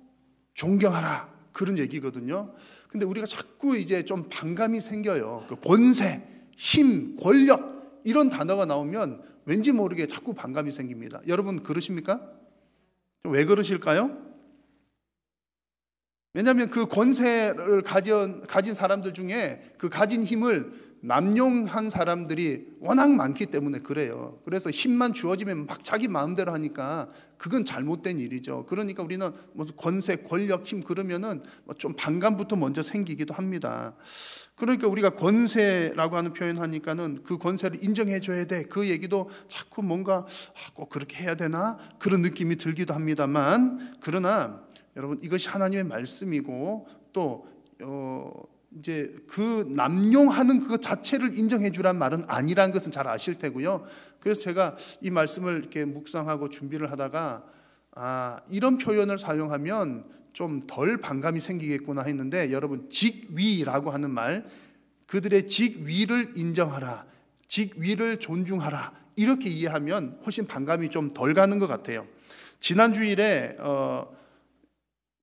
존경하라, 그런 얘기거든요. 근데 우리가 자꾸 이제 좀 반감이 생겨요. 그 권세, 힘, 권력 이런 단어가 나오면 왠지 모르게 자꾸 반감이 생깁니다. 여러분 그러십니까? 왜 그러실까요? 왜냐하면 그 권세를 가진 사람들 중에 그 가진 힘을 남용한 사람들이 워낙 많기 때문에 그래요. 그래서 힘만 주어지면 막 자기 마음대로 하니까 그건 잘못된 일이죠. 그러니까 우리는 무슨 권세, 권력, 힘 그러면은 좀 반감부터 먼저 생기기도 합니다. 그러니까 우리가 권세라고 하는 표현하니까는 그 권세를 인정해 줘야 돼, 그 얘기도 자꾸 뭔가 꼭 그렇게 해야 되나 그런 느낌이 들기도 합니다만, 그러나 여러분 이것이 하나님의 말씀이고 또 이제 그 남용하는 그것 자체를 인정해 주란 말은 아니라는 것은 잘 아실 테고요. 그래서 제가 이 말씀을 이렇게 묵상하고 준비를 하다가 이런 표현을 사용하면 좀 덜 반감이 생기겠구나 했는데, 여러분 직위라고 하는 말, 그들의 직위를 인정하라, 직위를 존중하라, 이렇게 이해하면 훨씬 반감이 좀 덜 가는 것 같아요. 지난 주일에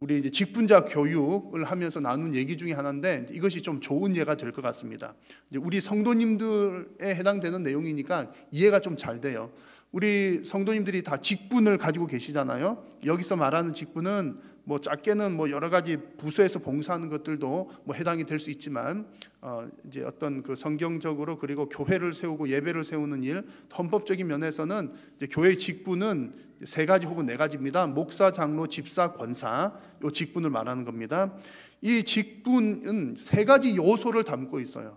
우리 이제 직분자 교육을 하면서 나눈 얘기 중에 하나인데 이것이 좀 좋은 예가 될 것 같습니다. 이제 우리 성도님들에 해당되는 내용이니까 이해가 좀 잘 돼요. 우리 성도님들이 다 직분을 가지고 계시잖아요. 여기서 말하는 직분은 뭐 작게는 뭐 여러 가지 부서에서 봉사하는 것들도 뭐 해당이 될 수 있지만 이제 어떤 그 성경적으로 그리고 교회를 세우고 예배를 세우는 일, 헌법적인 면에서는 이제 교회의 직분은 세 가지 혹은 네 가지입니다. 목사, 장로, 집사, 권사, 이 직분을 말하는 겁니다. 이 직분은 세 가지 요소를 담고 있어요.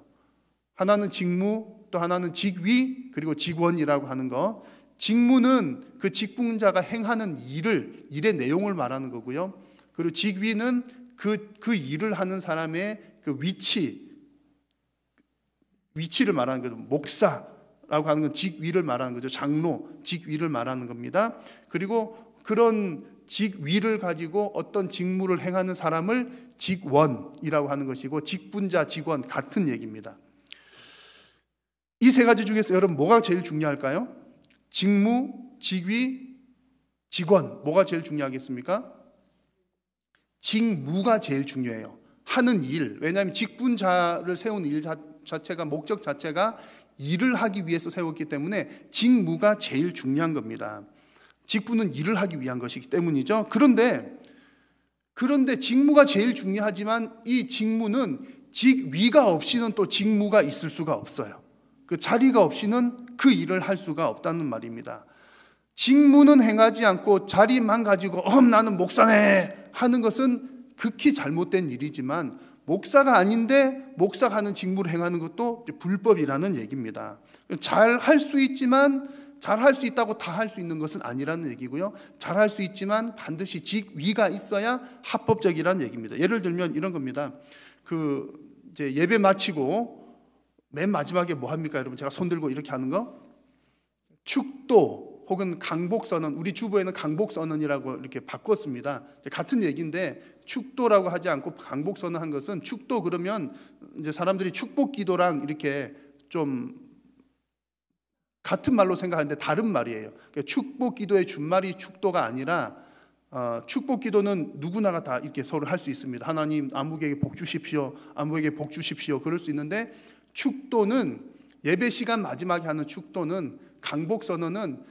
하나는 직무, 또 하나는 직위, 그리고 직원이라고 하는 거. 직무는 그 직분자가 행하는 일의 내용을 말하는 거고요. 그리고 직위는 그 일을 하는 사람의 그 위치를 말하는 거죠. 목사라고 하는 건 직위를 말하는 거죠. 장로, 직위를 말하는 겁니다. 그리고 그런 직위를 가지고 어떤 직무를 행하는 사람을 직원이라고 하는 것이고, 직분자, 직원 같은 얘기입니다. 이 세 가지 중에서 여러분 뭐가 제일 중요할까요? 직무, 직위, 직원, 뭐가 제일 중요하겠습니까? 직무가 제일 중요해요. 하는 일, 왜냐하면 직분자를 세운 일 자체가, 목적 자체가 일을 하기 위해서 세웠기 때문에 직무가 제일 중요한 겁니다. 직분은 일을 하기 위한 것이기 때문이죠. 그런데 직무가 제일 중요하지만 이 직무는 직위가 없이는 또 직무가 있을 수가 없어요. 그 자리가 없이는 그 일을 할 수가 없다는 말입니다. 직무는 행하지 않고 자리만 가지고 나는 목사네 하는 것은 극히 잘못된 일이지만, 목사가 아닌데 목사가 하는 직무를 행하는 것도 불법이라는 얘기입니다. 잘 할 수 있지만, 잘 할 수 있다고 다 할 수 있는 것은 아니라는 얘기고요. 잘 할 수 있지만 반드시 직위가 있어야 합법적이라는 얘기입니다. 예를 들면 이런 겁니다. 이제 예배 마치고 맨 마지막에 뭐 합니까, 여러분? 제가 손 들고 이렇게 하는 거, 축도 혹은 강복선언, 우리 주보에는 강복선언이라고 이렇게 바꿨습니다. 같은 얘기인데 축도라고 하지 않고 강복선언 한 것은, 축도 그러면 이제 사람들이 축복기도랑 이렇게 좀 같은 말로 생각하는데 다른 말이에요. 그러니까 축복기도의 준말이 축도가 아니라, 축복기도는 누구나가 다 이렇게 서로 할 수 있습니다. 하나님 아무에게 복 주십시오, 아무에게 복 주십시오, 그럴 수 있는데, 축도는 예배 시간 마지막에 하는 축도는, 강복선언은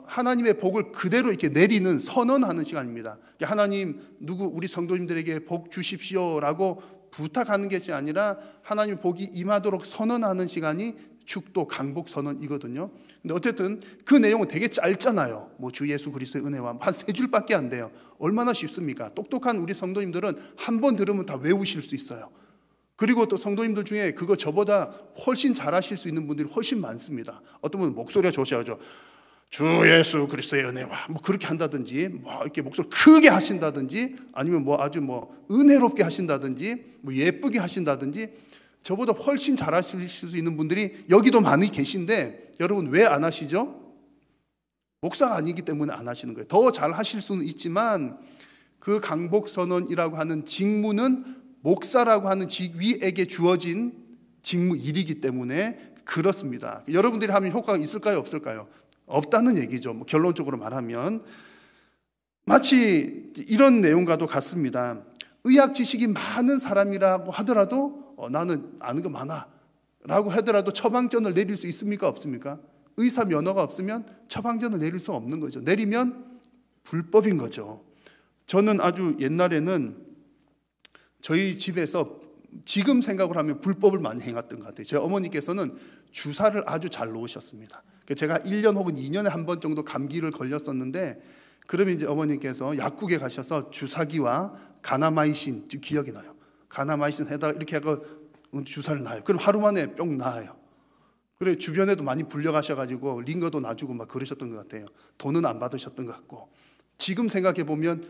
하나님의 복을 그대로 이렇게 내리는, 선언하는 시간입니다. 하나님, 우리 성도님들에게 복 주십시오라고 부탁하는 것이 아니라 하나님의 복이 임하도록 선언하는 시간이 축도, 강복선언이거든요. 근데 어쨌든 그 내용은 되게 짧잖아요. 뭐 주 예수 그리스도의 은혜와 한 세 줄밖에 안 돼요. 얼마나 쉽습니까? 똑똑한 우리 성도님들은 한 번 들으면 다 외우실 수 있어요. 그리고 또 성도님들 중에 그거 저보다 훨씬 잘하실 수 있는 분들이 훨씬 많습니다. 어떤 분은 목소리가 좋으셔가지고 주 예수 그리스도의 은혜와 뭐 그렇게 한다든지, 뭐 이렇게 목소리 크게 하신다든지, 아니면 뭐 아주 뭐 은혜롭게 하신다든지, 뭐 예쁘게 하신다든지, 저보다 훨씬 잘하실 수 있는 분들이 여기도 많이 계신데 여러분 왜 안 하시죠? 목사가 아니기 때문에 안 하시는 거예요. 더 잘하실 수는 있지만 그 강복선언이라고 하는 직무는 목사라고 하는 직위에게 주어진 직무 일이기 때문에 그렇습니다. 여러분들이 하면 효과가 있을까요? 없을까요? 없다는 얘기죠. 뭐 결론적으로 말하면 마치 이런 내용과도 같습니다. 의학 지식이 많은 사람이라고 하더라도 나는 아는 거 많아 라고 하더라도 처방전을 내릴 수 있습니까? 없습니까? 의사 면허가 없으면 처방전을 내릴 수 없는 거죠. 내리면 불법인 거죠. 저는 아주 옛날에는 저희 집에서 지금 생각을 하면 불법을 많이 행했던 것 같아요. 제 어머니께서는 주사를 아주 잘 놓으셨습니다. 제가 1년 혹은 2년에 한 번 정도 감기를 걸렸었는데 그러면 이제 어머니께서 약국에 가셔서 주사기와 가나마이신, 기억이 나요. 가나마이신 해다가 이렇게 하고 주사를 놔요. 그럼 하루 만에 뿅 나아요. 그래 주변에도 많이 불려가셔가지고 링거도 놔주고 막 그러셨던 것 같아요. 돈은 안 받으셨던 것 같고 지금 생각해 보면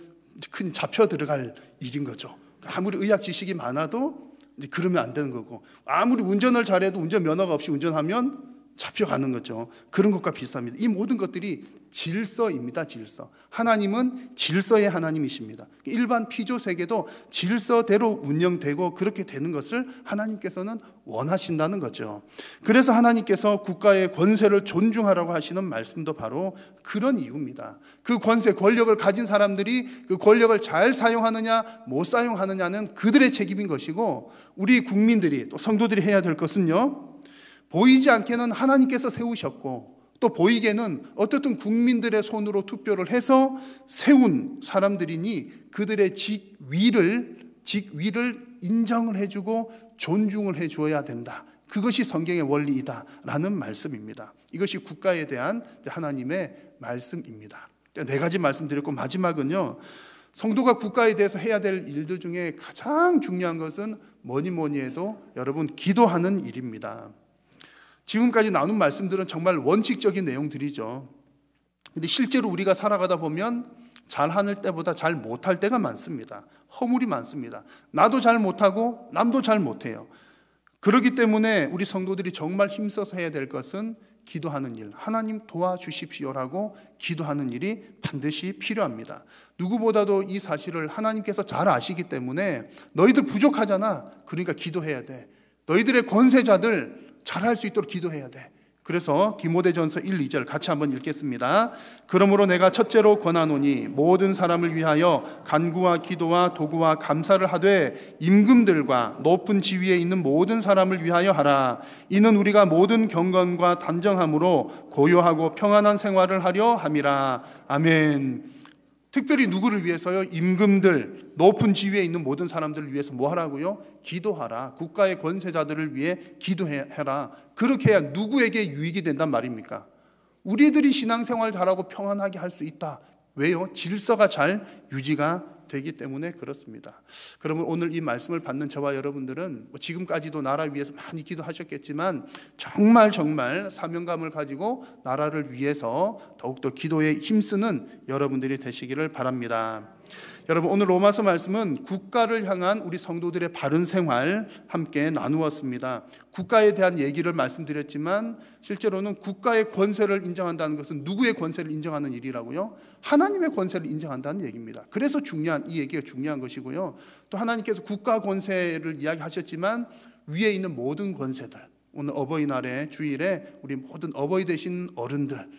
큰 잡혀 들어갈 일인 거죠. 아무리 의학 지식이 많아도 그러면 안 되는 거고 아무리 운전을 잘해도 운전 면허가 없이 운전하면 잡혀가는 거죠. 그런 것과 비슷합니다. 이 모든 것들이 질서입니다. 질서. 하나님은 질서의 하나님이십니다. 일반 피조 세계도 질서대로 운영되고 그렇게 되는 것을 하나님께서는 원하신다는 거죠. 그래서 하나님께서 국가의 권세를 존중하라고 하시는 말씀도 바로 그런 이유입니다. 그 권세, 권력을 가진 사람들이 그 권력을 잘 사용하느냐 못 사용하느냐는 그들의 책임인 것이고 우리 국민들이 또 성도들이 해야 될 것은요, 보이지 않게는 하나님께서 세우셨고 또 보이게는 어떻든 국민들의 손으로 투표를 해서 세운 사람들이니 그들의 직위를 인정을 해주고 존중을 해주어야 된다. 그것이 성경의 원리이다라는 말씀입니다. 이것이 국가에 대한 하나님의 말씀입니다. 네 가지 말씀드렸고 마지막은요, 성도가 국가에 대해서 해야 될 일들 중에 가장 중요한 것은 뭐니 해도 여러분 기도하는 일입니다. 지금까지 나눈 말씀들은 정말 원칙적인 내용들이죠. 근데 실제로 우리가 살아가다 보면 잘하는 때보다 잘 못할 때가 많습니다. 허물이 많습니다. 나도 잘 못하고 남도 잘 못해요. 그렇기 때문에 우리 성도들이 정말 힘써서 해야 될 것은 기도하는 일, 하나님 도와주십시오라고 기도하는 일이 반드시 필요합니다. 누구보다도 이 사실을 하나님께서 잘 아시기 때문에 너희들 부족하잖아. 그러니까 기도해야 돼. 너희들의 권세자들 잘할 수 있도록 기도해야 돼. 그래서 디모데전서 1, 2절 같이 한번 읽겠습니다. 그러므로 내가 첫째로 권하노니 모든 사람을 위하여 간구와 기도와 도구와 감사를 하되 임금들과 높은 지위에 있는 모든 사람을 위하여 하라. 이는 우리가 모든 경건과 단정함으로 고요하고 평안한 생활을 하려 함이라. 아멘. 특별히 누구를 위해서요? 임금들, 높은 지위에 있는 모든 사람들을 위해서 뭐 하라고요? 기도하라. 국가의 권세자들을 위해 기도해라. 그렇게 해야 누구에게 유익이 된단 말입니까? 우리들이 신앙생활 잘하고 평안하게 할 수 있다. 왜요? 질서가 잘 유지가 되기 때문에 그렇습니다. 그러면 오늘 이 말씀을 받는 저와 여러분들은 지금까지도 나라 위해서 많이 기도하셨겠지만 정말 사명감을 가지고 나라를 위해서 더욱더 기도에 힘쓰는 여러분들이 되시기를 바랍니다. 여러분, 오늘 로마서 말씀은 국가를 향한 우리 성도들의 바른 생활 함께 나누었습니다. 국가에 대한 얘기를 말씀드렸지만 실제로는 국가의 권세를 인정한다는 것은 누구의 권세를 인정하는 일이라고요? 하나님의 권세를 인정한다는 얘기입니다. 그래서 이 얘기가 중요한 것이고요. 또 하나님께서 국가 권세를 이야기하셨지만 위에 있는 모든 권세들, 오늘 어버이날의 주일에 우리 모든 어버이 되신 어른들,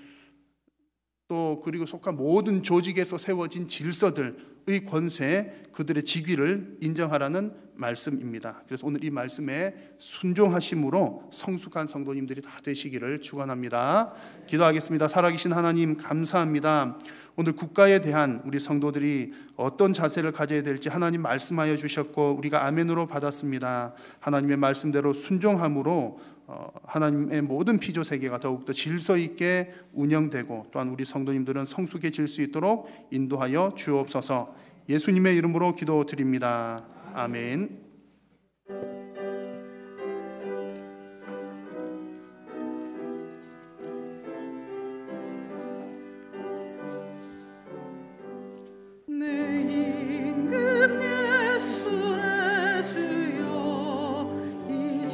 또 그리고 속한 모든 조직에서 세워진 질서들의 권세, 그들의 직위를 인정하라는 말씀입니다. 그래서 오늘 이 말씀에 순종하심으로 성숙한 성도님들이 다 되시기를 축원합니다. 기도하겠습니다. 살아계신 하나님 감사합니다. 오늘 국가에 대한 우리 성도들이 어떤 자세를 가져야 될지 하나님 말씀하여 주셨고 우리가 아멘으로 받았습니다. 하나님의 말씀대로 순종함으로 하나님의 모든 피조 세계가 더욱더 질서 있게 운영되고 또한 우리 성도님들은 성숙해질 수 있도록 인도하여 주옵소서. 예수님의 이름으로 기도드립니다. 아멘. 내 임금 예수의 주여 이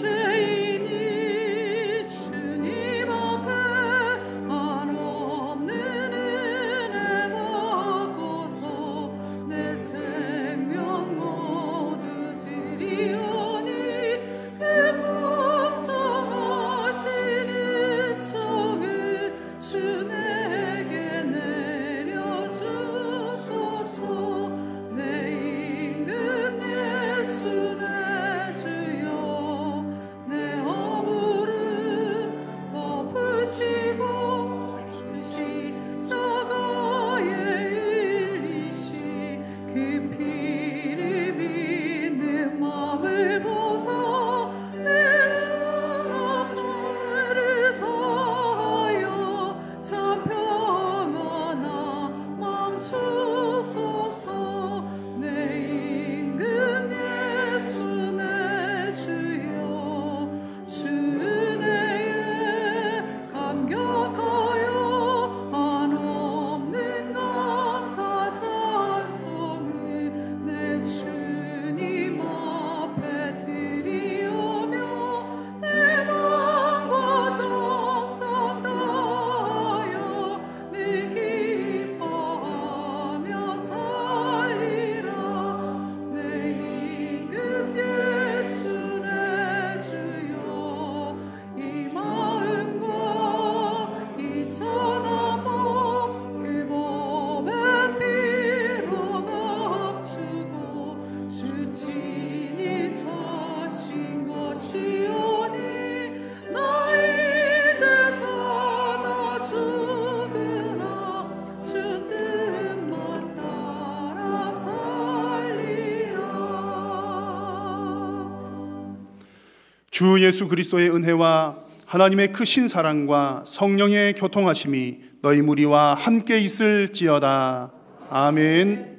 주 예수 그리스도의 은혜와 하나님의 크신 사랑과 성령의 교통하심이 너희 무리와 함께 있을지어다. 아멘.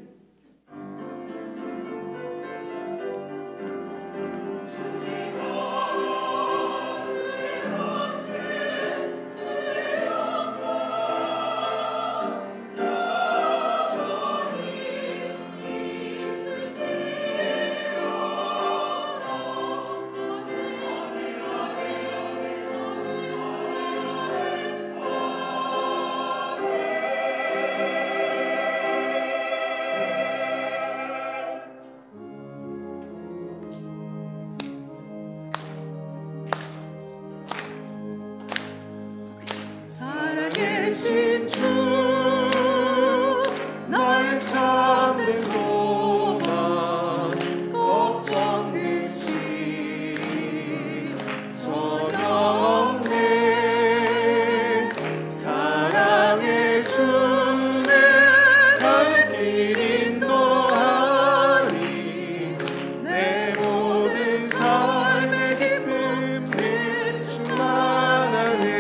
살아계신 주 나의 참된 소망 걱정 근심 전혀 없네 사랑의 주 내 갈 길 인도하니 내 모든 삶의 기쁨 늘 충만하네.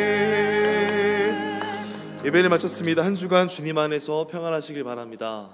예배를 마쳤습니다. 한 주간 주님 안에서 평안하시길 바랍니다.